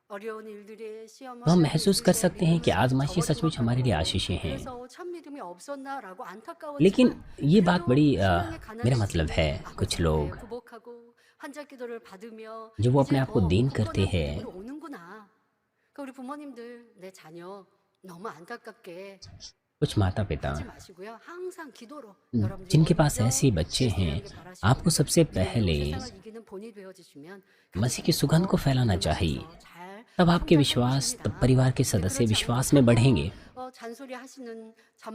어려운 일들이 시험 हम 어려움이 महसूस 있을 कर 때 सकते हैं कि 믿음을 आजमाइशें सचमुच हमारे लिए 저버리고 आशीषें हैं, 그래서 참 믿음이 없었나라고 लेकिन 안타까웠지만 ये बात 그래도 बड़ी 신앙의 मेरा 가난을 मतलब है, 지키고 कुछ 아버지 लोग 앞에 부복하고 환자 기도를 받으며 जो वो अपने 이제 आप को 더 दीन 굳건한 करते हैं, 믿음으로 오는구나. 그러니까 우리 부모님들 내 자녀 너무 안타깝게 कुछ माता पिता 하지 마시고요. 항상 기도로 여러분들이 जिनके पास 먼저 ऐसे बच्चे हैं, 예수님에게 바라시고 आपको सबसे 믿음으로 पहले 세상을 이기는 본이 되어주시면 मसीह की सुगंध को फैलाना चाहिए। 잘 तब आपके 성장할 विश्वास, 것입니다. तब परिवार के 근데 सदस्य 그렇지 विश्वास 않고 में 자꾸 बढ़ेंगे। 잔소리하시는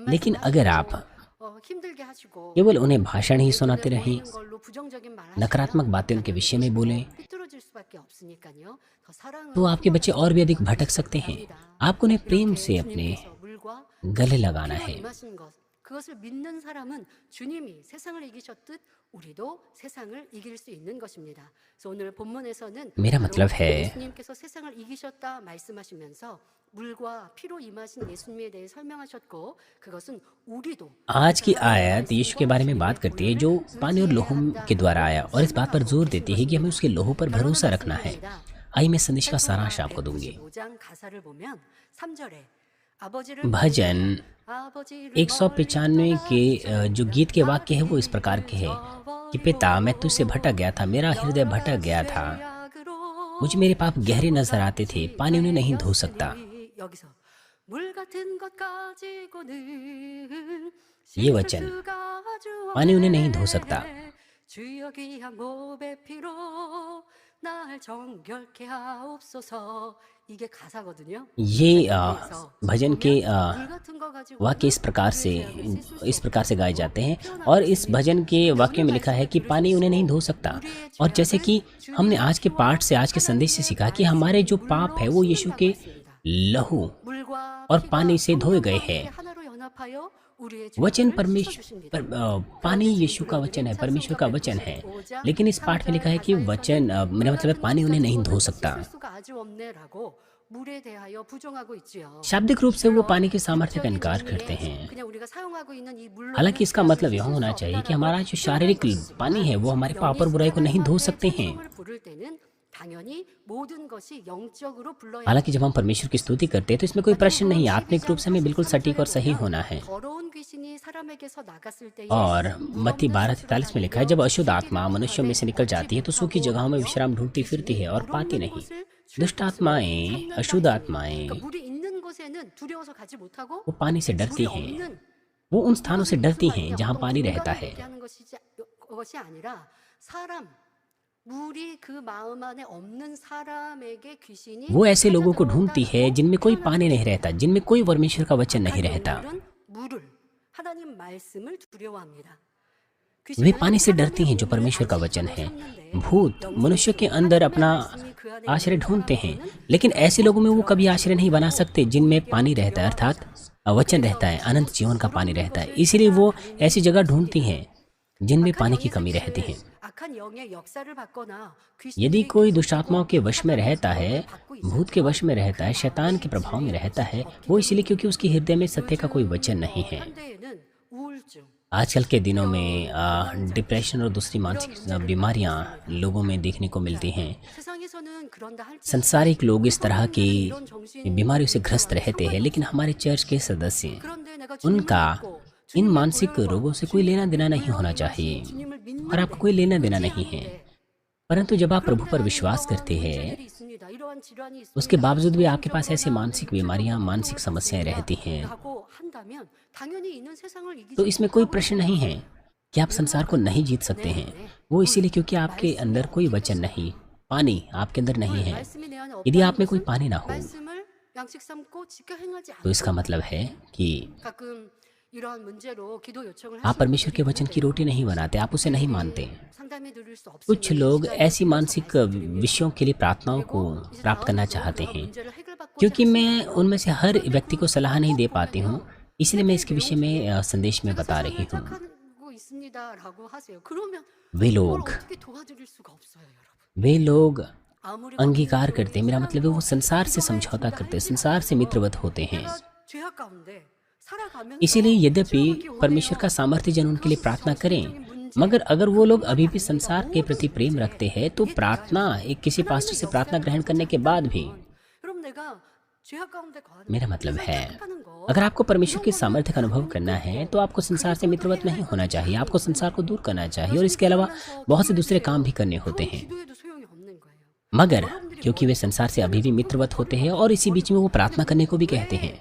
लेकिन 잔말씀 अगर 하시고 आप 힘들게 하시고 केवल उन्हें भाषण ही 내 सुनाते 눈에 रहें, 보이는 걸로 부정적인 말 नकारात्मक 하시면 बातें उनके विषय में बोलें, 삐뚤어질 수밖에 없으니까요. 더 사랑으로 तो आपके बच्चे और भी अधिक भटक 품어가시기 सकते हैं। 바랍니다. आपको उन्हें प्रेम 이렇게 से अपने 주님께서 물과 गले लगाना 피로 है। 임하신 것, 그것을 믿는 사람은 주님이 세상을 이기셨듯 우리도 세상을 이길 수 있는 것입니다. 그래서 오늘 본문에서는 मेरा 바로 मतलब है, 예수님께서 세상을 이기셨다 말씀하시면서 물과 피로 임하신 예수님에 대해 설명하셨고 그것은 우리도 आज की आयत यीशु के बारे में बात करती है, जो पानी और लोहू के द्वारा आया, और इस बात पर जोर देती है कि हमें उसके लोहू पर भरोसा रखना है। आइए मैं संदेश का सारांश आपको दूंगी। 195장 가사를 보면 3절에 भजन 195 के जो गीत के वाक्य है वो इस प्रकार के हैं कि पिता, मैं तुझसे भटक गया था, मेरा हृदय भटक गया था, मुझे मेरे पाप गहरे नजर आते थे, पानी उन्हें नहीं धो सकता। 여기서 물 같은 것 가지고는 ये वचन, 씻을 수가 아주 पानी उन्हें नहीं 없네. धो सकता। 주여 귀한 몸의 피로 날 정결케 하옵소서. 이게 가사거든요. ये भजन के 물 같은 거 가지고 वाक्य इस प्रकार से गाए जाते हैं, और इस भजन के वाक्य में लिखा है कि पानी उन्हें नहीं धो सकता। और जैसे कि हमने आज के पाठ से, आज के संदेश से सीखा कि हमारे जो पाप है वो यीशु के लहू और पानी से धोए गए हैं। वचन पानी यीशु का वचन है, परमेश्वर का वचन है, लेकिन इस पाठ में लिखा है कि वचन, मेरा मतलब है पानी उन्हें नहीं धो सकता। शाब्दिक रूप से वो पानी की सामर्थ्य का इनकार करते हैं। हालांकि इसका मतलब यह होना चाहिए कि हमारा जो शारीरिक पानी है वो हमारे पाप और बुराई को नहीं धो सकते हैं। हालांकि जब हम परमेश्वर की स्तुति करते हैं तो इसमें कोई प्रश्न नहीं, आत्मिक रूप से हमें बिल्कुल सटीक और सही होना है। और मत्ती 12:43 में लिखा है, जब अशुद्ध आत्मा मनुष्यों में से निकल जाती है तो सूखी जगहों में विश्राम ढूंढती फिरती है और पाती नहीं। दुष्ट आत्माएं, अशुद्ध आत्माएं, वो पानी से डरती हैं, वो उन स्थानों से डरती हैं जहाँ पानी रहता है। वो ऐसे लोगों को ढूंढती है जिनमें कोई पानी नहीं रहता, जिनमें कोई परमेश्वर का वचन नहीं रहता। वे पानी से डरती हैं जो परमेश्वर का वचन है। भूत मनुष्य के अंदर अपना आश्रय ढूंढते हैं, लेकिन ऐसे लोगों में वो कभी आश्रय नहीं बना सकते जिनमें पानी रहता है, अर्थात वचन रहता है, अनंत जीवन का पानी रहता है। इसीलिए वो ऐसी जगह ढूंढती हैं जिनमें पानी की कमी रहती है। यदि कोई दुष्टात्माओं के वश में रहता है, भूत के वश में रहता है, शैतान के प्रभाव में रहता है, वो इसलिए क्योंकि उसके हृदय में सत्य का कोई वचन नहीं है। आजकल के दिनों में डिप्रेशन और दूसरी मानसिक बीमारियां लोगों में देखने को मिलती हैं। संसारिक लोग इस तरह की बीमारियों से ग्रस्त रहते हैं, लेकिन हमारे चर्च के सदस्य, उनका इन मानसिक रोगों से कोई लेना देना नहीं होना चाहिए, और आपको कोई लेना देना नहीं है। परंतु जब आप प्रभु पर विश्वास करते हैं, उसके बावजूद भी आपके पास ऐसी मानसिक बीमारियां, मानसिक समस्याएं रहती हैं, तो इसमें कोई प्रश्न नहीं है कि आप संसार को नहीं जीत सकते हैं। वो इसीलिए क्योंकि आपके अंदर कोई वचन नहीं, पानी आपके अंदर नहीं है। यदि आप में कोई पानी ना हो, तो इसका मतलब है कि आप परमेश्वर के वचन की रोटी नहीं बनाते, आप उसे नहीं मानते। कुछ लोग ऐसी मानसिक विषयों के लिए प्रार्थनाओं को प्राप्त करना चाहते हैं। क्योंकि मैं उनमें से हर व्यक्ति को सलाह नहीं दे पाती हूँ, इसलिए मैं इसके विषय में संदेश में बता रही हूँ। वे लोग अंगीकार करते हैं, मेरा मतलब है वो संसार से समझौता करते हैं, संसार से मित्रवत होते हैं। इसीलिए यद्यपि परमेश्वर का सामर्थ्य जन उनके लिए प्रार्थना करें, मगर अगर वो लोग अभी भी संसार के प्रति प्रेम रखते हैं, तो प्रार्थना, एक किसी पास्टर से प्रार्थना ग्रहण करने के बाद भी, मेरा मतलब है, अगर आपको परमेश्वर के सामर्थ्य का अनुभव करना है, तो आपको संसार से मित्रवत नहीं होना चाहिए, आपको संसार को दूर करना चाहिए, और इसके अलावा बहुत से दूसरे काम भी करने होते हैं। मगर क्योंकि वे संसार से अभी भी मित्रवत होते हैं, और इसी बीच में वो प्रार्थना करने को भी कहते हैं,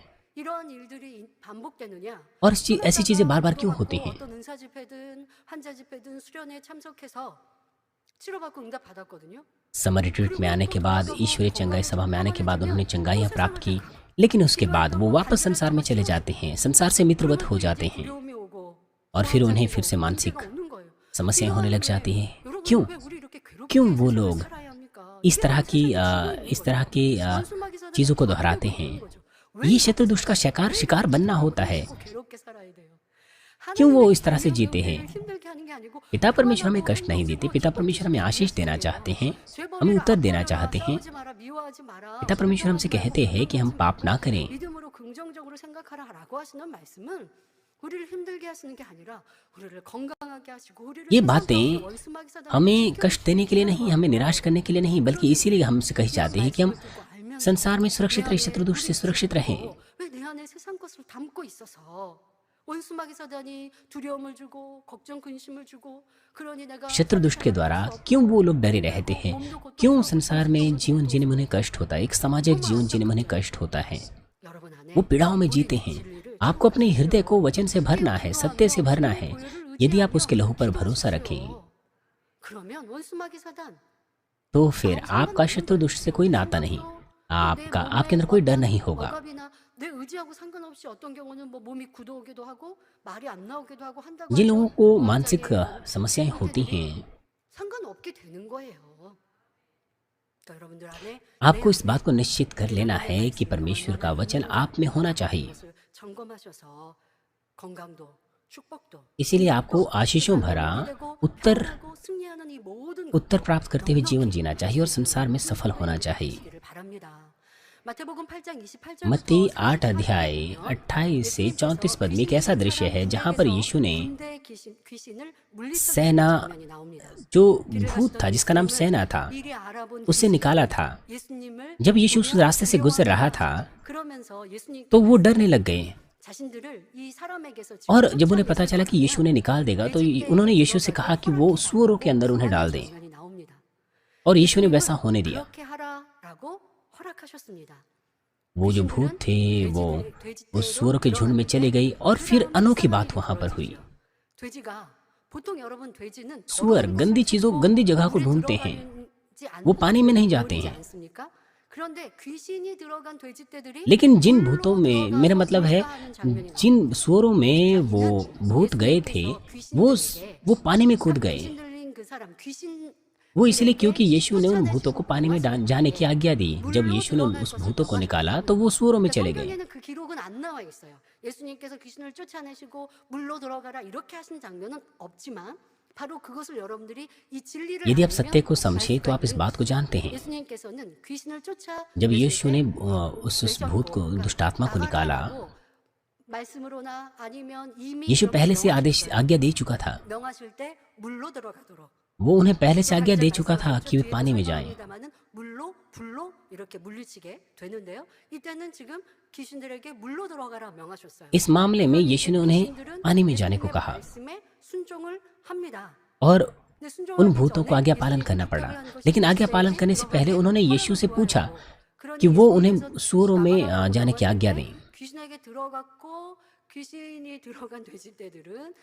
और ऐसी चीजें बार बार क्यों होती हैं? समर रिट्रीट में आने के बाद, ईश्वरीय चंगाई सभा में आने के बाद उन्होंने चंगाइयाँ प्राप्त की, लेकिन उसके बाद वो वापस संसार में चले जाते हैं, संसार से मित्रवत हो जाते हैं, और फिर उन्हें फिर से मानसिक समस्याएं होने लग जाती हैं। क्यों वो लोग इस तरह की चीजों को दोहराते हैं? ये शत्रु दुष्ट का शिकार बनना होता है। क्यों वो इस तरह से जीते हैं? पिता परमेश्वर हमें कष्ट नहीं देते, पिता परमेश्वर हमें आशीष देना चाहते हैं, हमें उत्तर देना चाहते हैं। पिता परमेश्वर हमसे कहते हैं कि हम पाप ना करें। ये बातें हमें कष्ट देने के लिए नहीं, हमें निराश करने के लिए नहीं, बल्कि इसीलिए हमसे कही जाती है कि हम संसार में सुरक्षित रहे, शत्रु दुष्ट से सुरक्षित रहें। शत्रु दुष्ट के द्वारा क्यों वो लोग डरे रहते हैं? क्यों संसार में जीवन जीने में उन्हें कष्ट होता है, एक सामाजिक जीवन जीने में उन्हें कष्ट होता है? वो पीड़ाओं में जीते हैं। आपको अपने हृदय को वचन से भरना है, सत्य से भरना है। यदि आप उसके लहू पर भरोसा रखें, तो फिर आपका शत्रु दुष्ट से कोई नाता नहीं, आपके अंदर कोई डर नहीं होगा। जिन लोगों को मानसिक समस्याएं होती हैं, आपको इस बात को निश्चित कर लेना है कि परमेश्वर का वचन आप में होना चाहिए। इसीलिए आपको आशीषों भरा उत्तर प्राप्त करते हुए जीवन जीना चाहिए और संसार में सफल होना चाहिए। मत्ती 8 अध्याय 28 से 34 पद में एक ऐसा दृश्य है जहाँ पर यीशु ने सेना, जो भूत था जिसका नाम सेना था, उसे निकाला था। जब यीशु उस रास्ते से गुजर रहा था तो वो डरने लग गए, और जब उन्हें पता चला कि यीशु ने निकाल देगा तो उन्होंने यीशु से कहा कि वो सूअरों के अंदर उन्हें डाल दें, और यीशु ने वैसा होने दिया। वो जो भूत थे वो सूअरों के झुंड में चले गई, और फिर अनोखी बात वहां पर हुई। सूअर गंदी जगह को ढूंढते हैं, वो पानी में नहीं जाते हैं। लेकिन जिन भूतों में, मेरा मतलब है जिन सूअरों में वो भूत गए थे, वो पानी में कूद गए। वो इसलिए क्योंकि यीशु ने उन भूतों को पानी में जाने की आज्ञा दी। जब यीशु ने उस भूतों को निकाला तो वो सूअरों में चले गए। यदि आप सत्य को समझे तो आप इस बात को जानते हैं। जब यीशु ने उस भूत को, दुष्ट आत्मा को निकाला, यीशु पहले से आज्ञा दे चुका था। वो उन्हें पहले से आज्ञा दे चुका था कि वे पानी में जाएं। इस मामले में यीशु ने उन्हें पानी में जाने को कहा, और उन भूतों को आज्ञा पालन करना पड़ा। लेकिन आज्ञा पालन करने से पहले उन्होंने यीशु से पूछा कि वो उन्हें सूअरों में जाने की आज्ञा दें। 귀신에게 들어갔고 귀신이 들어간 돼지떼들은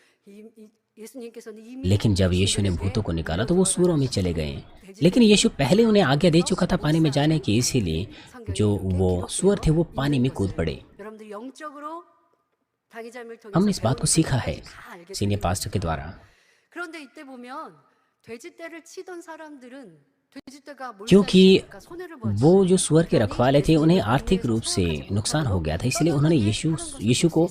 예수님께서는 이미 लेकिन जब यीशु ने भूतों को निकाला तो वो सूअरों में चले गए। लेकिन यीशु पहले उन्हें आज्ञा दे चुका था पानी में जाने की, इसीलिए जो वो सूअर थे वो पानी में कूद पड़े। 여러분들 영적으로 당의자임을 통해서 हमने इस बात को सीखा है 다 알게 सीनियर पास्टर के द्वारा, 그런데 이때 보면 돼지떼를 치던 사람들은 돼지떼가 뭘 क्योंकि 사니까 손해를 보았지. वो जो सूअर के रखवाले थे उन्हें आर्थिक रूप से नुकसान हो गया था, इसलिए उन्होंने यीशु को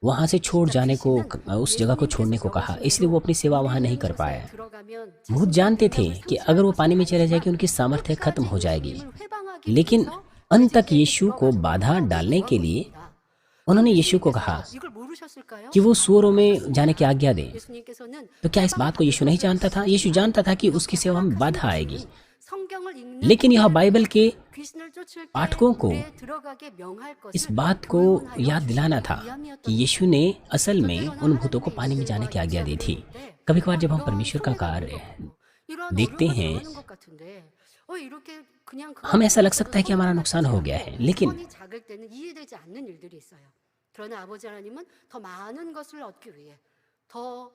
वहां से छोड़ जाने को, उस जगह को छोड़ने को कहा, इसलिए वो अपनी सेवा वहां नहीं कर पाया। 들어가면 भूत जानते थे कि अगर वो पानी में चले जाएंगे उनकी सामर्थ्य खत्म हो जाएगी, लेकिन अंत तक यीशु को बाधा डालने के लिए उन्होंने यीशु को कहा 이걸 모르셨을까요? कि वो सूअरों में जाने की आज्ञा दे। 예수님께서는 तो क्या इस बात को यीशु नहीं जानता था? यीशु जानता था कि उसकी सेवा में बाधा आएगी, 성경을 읽는 लेकिन यह बाइबल के 귀신을 쫓을 때 पाठकों को 물에 들어가게 명할 것을 इस बात को याद दिलाना था कि यीशु ने असल में उन भूतों को पानी में जाने की आज्ञा दी थी। कभी कभार जब हम परमेश्वर का कार्य 이러한 देखते 어려움을 हैं, 당하는 것 같은데, 이렇게 그냥 हम ऐसा लग सकता है कि हमारा नुकसान हो गया है, लेकिन 사건이 작을 때는 이해되지 않는 일들이 있어요. 그러나 아버지 하나님은 더 많은 것을 얻기 위해 더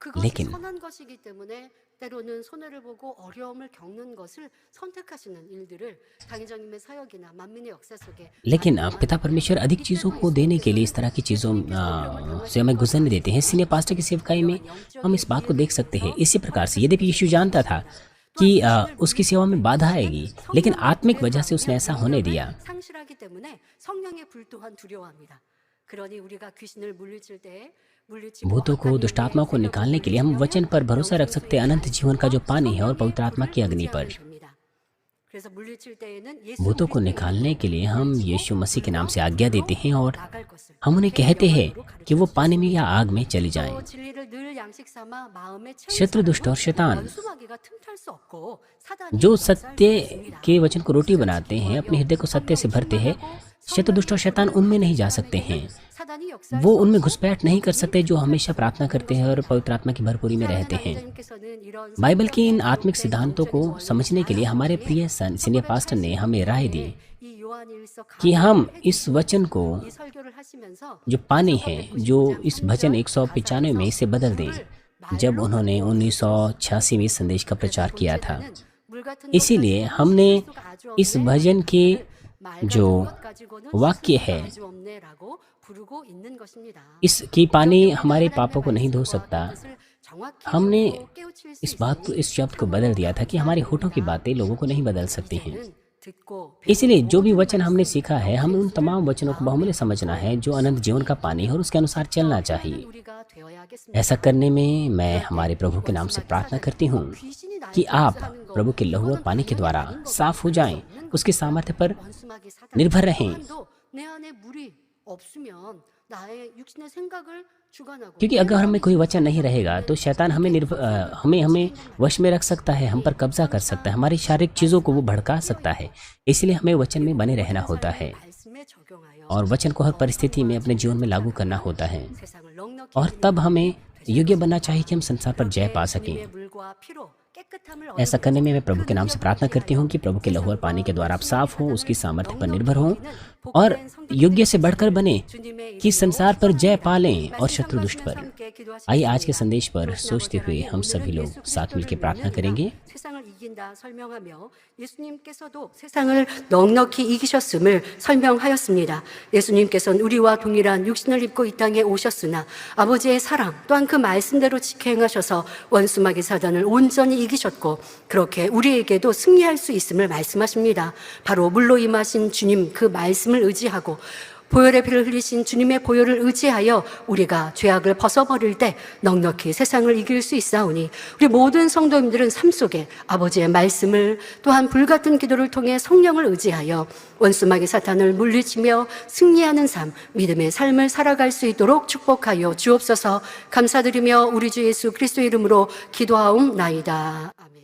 그것이 लेकिन 선한 것이기 때문에 때로는 손해를 보고 어려움을 겪는 것을 선택하시는 일들을 당회장님의 사역이나 만민의 역사 속에 लेकिन पिता परमेश्वर अधिक चीज़ों को देने के लिए इस तरह की चीज़ों से हमें गुजरने देते हैं। सीनियर पास्टर की सेवकाई में हम इस बात को देख सकते हैं। इसी प्रकार से यद्यपि यीशु जानता था कि उसकी सेवा में बाधा आएगी, लेकिन आत्मिक वजह से उसने ऐसा होने दिया। 상실하기 때문에 성령의 불 또한 두려워합니다. 그러니 우리가 귀신을 물리칠 때 물리치고 भूतों को, दुष्ट आत्माओं को निकालने के लिए हम वचन पर भरोसा रख सकते हैं, अनंत जीवन का जो पानी है, और पवित्र आत्मा की अग्नि पर। 그래서 물리칠 때에는 예수 भूतों को निकालने के लिए हम यीशु मसीह के नाम से आज्ञा देते हैं और 나갈 것을 हम उन्हें कहते हैं कि वो पानी में या आग में चली जाएं। 또 진리를 늘 양식 삼아 마음에 शत्रु, दुष्ट और शैतान 원수마귀가 틈탈 수 없고 사단이 जो सत्य के वचन को रोटी बनाते हैं, अपने हृदय को सत्य से भरते हैं, शत्रु, दुष्ट और शैतान उनमें नहीं जा सकते हैं। 사단이 역사할 वो 수 उनमें घुसपैठ नहीं कर सकते जो हमेशा प्रार्थना करते हैं और पवित्र आत्मा की भरपूरी में रहते हैं। 하나님께서는 이런 बाइबल के इन आत्मिक सिद्धांतों को समझने के लिए हमारे प्रिय सीनियर पास्टर ने हमें राय दी 이 요한일서 कि हम इस वचन को, 이 설교를 하시면서 जो पानी है, जो इस भजन 195 में इसे बदल दें, जब उन्होंने 1986 में संदेश का प्रचार किया था। 물 같은 इसीलिए हमने इस भजन के जो वाक्य है, 아주 없네라고 부르고 있는 것입니다. इसकी पानी हमारे पापों को नहीं धो सकता, 그것을 정확히 हमने 보고 깨우칠 수 इस बात को, इस शब्द को बदल दिया था कि हमारे होठों की बातें लोगों को नहीं बदल सकती हैं। 있는 듣고 इसलिए जो भी वचन हमने सीखा है, हमें उन तमाम वचनों को बहुमूल्य समझना है जो अनंत जीवन का पानी है, और उसके अनुसार चलना चाहिए। 우리가 되어야겠습니다. ऐसा करने में मैं हमारे प्रभु के नाम से प्रार्थना करती हूँ कि आप प्रभु के लहू और पानी के द्वारा साफ हो जाएं, उसकी सामर्थ्य पर 원수마귀 사단 निर्भर रहें, 또한도 내 안에 물이 없으면 나의 육신의 생각을 주관하고 क्योंकि अगर हमें कोई वचन नहीं रहेगा तो शैतान हमें वश में रख सकता है, हम पर कब्जा कर सकता है, हमारी शारीरिक चीज़ों को वो भड़का सकता है। इसलिए हमें वचन में बने रहना होता है 말씀에 적용하여 और वचन को हर परिस्थिति में अपने जीवन में लागू करना होता है, 세상을 넉넉히 और तब हमें योग्य बनना चाहिए कि हम संसार पर जय पा सकें। 주님의 물과 피로 깨끗함을 ऐसा करने में मैं प्रभु के नाम से प्रार्थना करती हूँ कि प्रभु के लहू और पानी के द्वारा आप साफ हो, उसकी सामर्थ्य पर निर्भर हो और योग्य से बढ़कर बने कि संसार पर जय पा लें और शत्रु दुष्ट पर। आइए आज के संदेश पर सोचते हुए हम सभी लोग साथ मिलकर प्रार्थना करेंगे। 세상을 이긴다 설명하며 예수님께서도 세상을 넉넉히 이기셨음을 설명하였습니다. 예수님께서는 우리와 동일한 육신을 입고 이 땅에 오셨으나 아버지의 사랑 또한 그 말씀대로 지켜 행하셔서 원수마귀 사단을 온전히 이기셨고 그렇게 우리에게도 승리할 수 있음을 말씀하십니다. 바로 물로 임하신 주님 그 말씀을 의지하고 보혈의 피를 흘리신 주님의 보혈을 의지하여 우리가 죄악을 벗어버릴 때 넉넉히 세상을 이길 수 있사오니 우리 모든 성도님들은 삶 속에 아버지의 말씀을 또한 불같은 기도를 통해 성령을 의지하여 원수마귀 사탄을 물리치며 승리하는 삶, 믿음의 삶을 살아갈 수 있도록 축복하여 주옵소서. 감사드리며 우리 주 예수 그리스도 이름으로 기도하옵나이다. 아멘.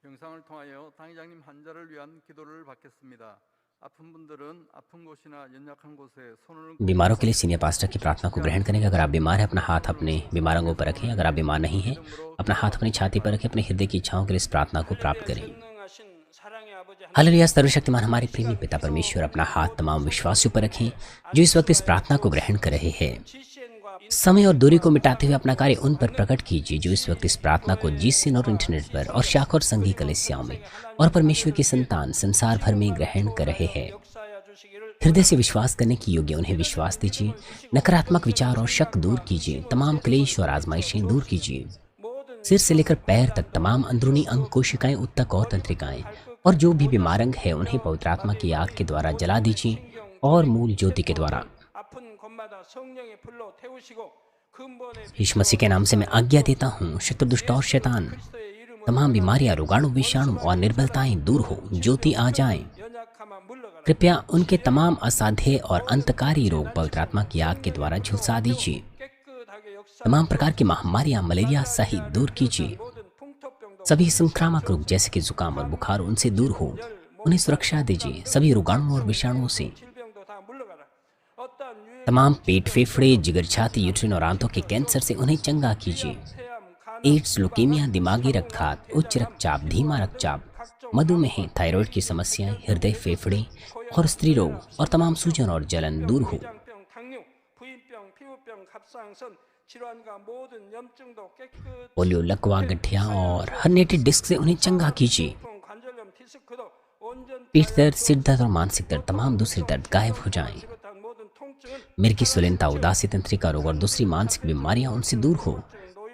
영상을 통하여 당회장님 환자를 위한 기도를 받겠습니다. 아픈 분들은 아픈 곳이나 연약한 곳에 손을 बीमारों के लिए सीनियर पास्टर की प्रार्थना को ग्रहण करेंगे। अगर आप बीमार हैं, अपना हाथ अपने बीमार अंगों पर रखें। अगर आप बीमार नहीं हैं, अपना हाथ अपनी छाती पर रखें। अपने हृदय की इच्छाओं के लिए इस प्रार्थना को प्राप्त करें। 전능하신 사랑의 아버지 हालेलुया। सर्वशक्तिमान हमारे प्रेमी पिता परमेश्वर, अपना हाथ तमाम विश्वासियों पर रखें जो इस वक्त इस प्रार्थना को ग्रहण कर रहे हैं। GCN과 समय और दूरी को मिटाते हुए अपना कार्य उन पर प्रकट कीजिए जो इस वक्त इस प्रार्थना को जीसीएन और इंटरनेट पर और शाखा और संघी कलीसियाओं में और परमेश्वर की संतान संसार भर में ग्रहण कर रहे हैं। 역사하여 주시기를 हृदय से विश्वास करने की योग्य उन्हें विश्वास दीजिए। नकारात्मक विचार और शक दूर कीजिए। तमाम क्लेश और आजमाइशें दूर कीजिए। 모든 सिर से लेकर पैर तक तमाम अंदरूनी अंग, कोशिकाएं, उत्तक और तंत्रिकाएं और जो भी बीमार अंग है उन्हें पवित्र आत्मा की आग के द्वारा जला दीजिए और मूल ज्योति के द्वारा। 아픈 곳마다 성령의 불로 태우시고 근본의 यीशु मसीह के नाम से मैं आज्ञा देता हूँ, शत्रु, दुष्ट और शैतान, 그리스도의 이름으로 तमाम बीमारियां, रोगाणु, विषाणु और निर्बलताएं दूर हो, ज्योति आ जाए। 연약함아 물러가라. कृपया उनके तमाम असाध्य और अंतकारी रोग पवित्र आत्मा की आग के द्वारा झुलसा दीजिए। 깨끗하게 역사 तमाम प्रकार की महामारियां, मलेरिया सहित दूर कीजिए। 모든 풍토병도 सभी संक्रामक रोग जैसे कि जुकाम और बुखार उनसे दूर हो, उन्हें सुरक्षा दीजिए। सभी रोगाणुओं और विषाणुओं से, 질병도 다 물러가라. 어떠한 유해 तमाम पेट, फेफड़े, जिगर, छाती, यूट्रिन और आंतों के कैंसर से उन्हें चंगा कीजिए। 폐암, 간, एड्स, लुकेमिया, दिमागी रक्तघात, उच्च रक्तचाप, धीमा रक्तचाप, मधुमेह, थायराइड की समस्याएं, हृदय, फेफड़े और स्त्री रोग और तमाम सूजन और जलन दूर हो। 위장병, 당뇨, 부인병, 피부병, 갑상선 질환과 मो든 염증도 깨끗 पोलियो, लकवा, गठिया और हर्निएटेड डिस्क से उन्हें चंगा कीजिए। 관절염, 디스크도 온전 पीठ दर्द, सिर दर्द और मानसिक दर्द, तमाम दूसरे दर्द गायब हो जाएं। 비롯한 모든 통증은 मिर्गी, सुलेनता, उदासी, तंत्रिका रोग और दूसरी मानसिक बीमारियां उनसे दूर हो।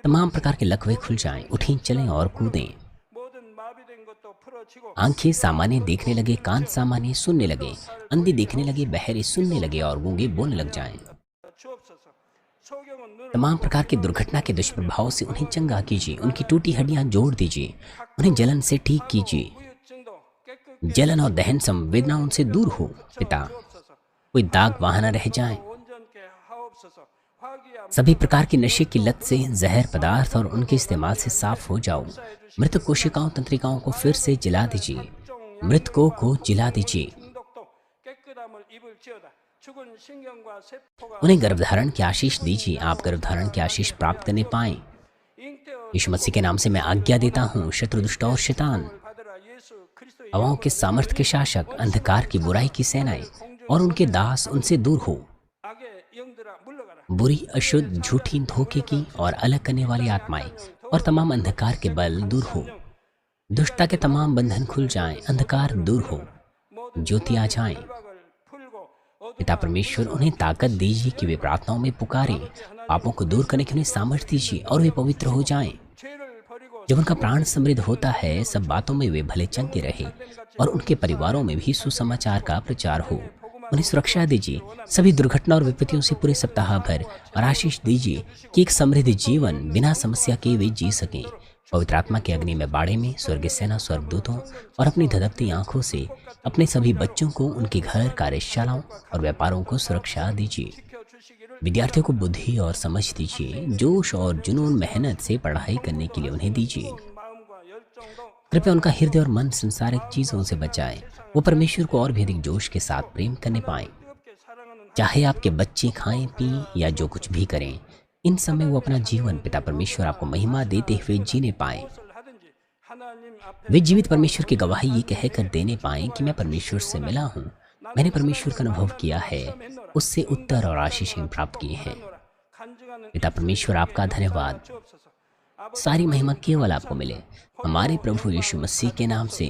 तमाम प्रकार के लकवे खुल जाएं, उठें, चलें और कूदें। 모든 마비된 것도 풀어지고 आंखें सामान्य देखने लगे, कान सामान्य सुनने लगे, अंधे देखने लगे, बहरे सुनने लगे और गूंगे बोलने लग जाएं। 주옵소서. 소경은 눈을 तमाम प्रकार की दुर्घटना के दुष्प्रभाव से उन्हें चंगा कीजिए। उनकी टूटी हड्डियां जोड़ दीजिए। उन्हें जलन से ठीक कीजिए। 후유증도 깨끗 जलन और दहन संवेदना उनसे दूर हो। पिता, 주옵소서. कोई दाग वहां न रह जाए। 온전케 하옵소서. 화기야 सभी प्रकार की नशे की लत से, जहर पदार्थ और उनके इस्तेमाल से साफ हो जाओ। मृत कोशिकाओं, तंत्रिकाओं को फिर से जला दीजिए। मृतकों को जला दीजिए। 중독도 깨끗함을 입을지어다. 죽은 신경과 세포가 उन्हें गर्भधारण की आशीष दीजिए। आप गर्भधारण की आशीष प्राप्त करने पाएं। 잉태어 यीशु मसीह के नाम से मैं आज्ञा देता हूँ, शत्रु, दुष्ट और शैतान, 받으라. 예수 그리스도의 हवाओं के सामर्थ्य के शासक, अंधकार की बुराई की सेनाएं और उनके दास उनसे दूर हो। 악의 영들아 물러가라. बुरी, अशुद्ध, झूठी, धोखे की और अलग करने वाली आत्माएं और तमाम अंधकार के बल दूर हो। दुष्टता के तमाम बंधन खुल जाएं, अंधकार दूर हो, ज्योति आ जाए। 박을 풀고 पिता परमेश्वर, उन्हें ताकत दीजिए कि वे प्रार्थनाओं में पुकारें। पापों को दूर करने के उन्हें सामर्थ्य दीजिए और वे पवित्र हो जाएं। 죄를 버리고 जब उनका प्राण समृद्ध होता है, सब बातों में वे भले चंगे रहे और उनके परिवारों में भी सुसमाचार का प्रचार हो। उन्हें सुरक्षा दीजिए सभी दुर्घटना और विपत्तियों से पूरे सप्ताह भर और आशीष दीजिए कि एक समृद्ध जीवन बिना समस्या के वे जी सकें। पवित्र आत्मा के अग्नि में बाड़े में स्वर्गीय सेना स्वर्गदूतों और अपनी धधकती आंखों से अपने सभी बच्चों को, उनके घर, कार्यशालाओं और व्यापारों को सुरक्षा दीजिए। 지켜주시기를 विद्यार्थियों को बुद्धि और समझ दीजिए। जोश और जुनून, मेहनत से पढ़ाई करने के लिए उन्हें दीजिए। 마음과 열정도 कृपया उनका हृदय और मन संसारिक चीजों से बचाए। वो परमेश्वर को और भी अधिक जोश के साथ प्रेम करने पाए। 뜨겁게 사랑하는 चाहे आपके बच्चे खाएं, पिएं या जो कुछ भी करें, इन समय वो अपना जीवन पिता परमेश्वर आपको महिमा देते हुए जीने पाए। 무엇을 하든지 하나님 앞에 वे जीवित परमेश्वर की गवाही ये कहकर देने पाए कि मैं परमेश्वर से मिला हूँ, मैंने परमेश्वर का अनुभव किया है, उससे उत्तर और आशीषें प्राप्त किए हैं। 간증하는 पिता परमेश्वर, आपका धन्यवाद। 주옵소서. 아버지 सारी महिमा केवल आपको मिले। हमारे प्रभु यीशु मसीह के नाम से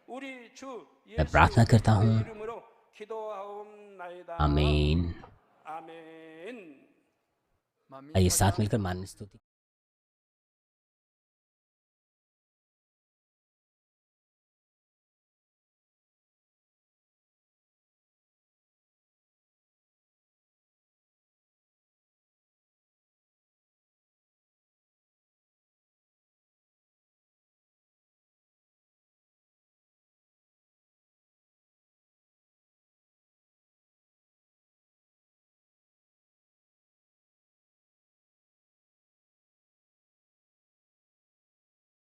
우리 주 मैं प्रार्थना करता हूँ। 이름으로 기도하옵나이다. आमीन। 아멘. आइए साथ मिलकर मान स्तुति।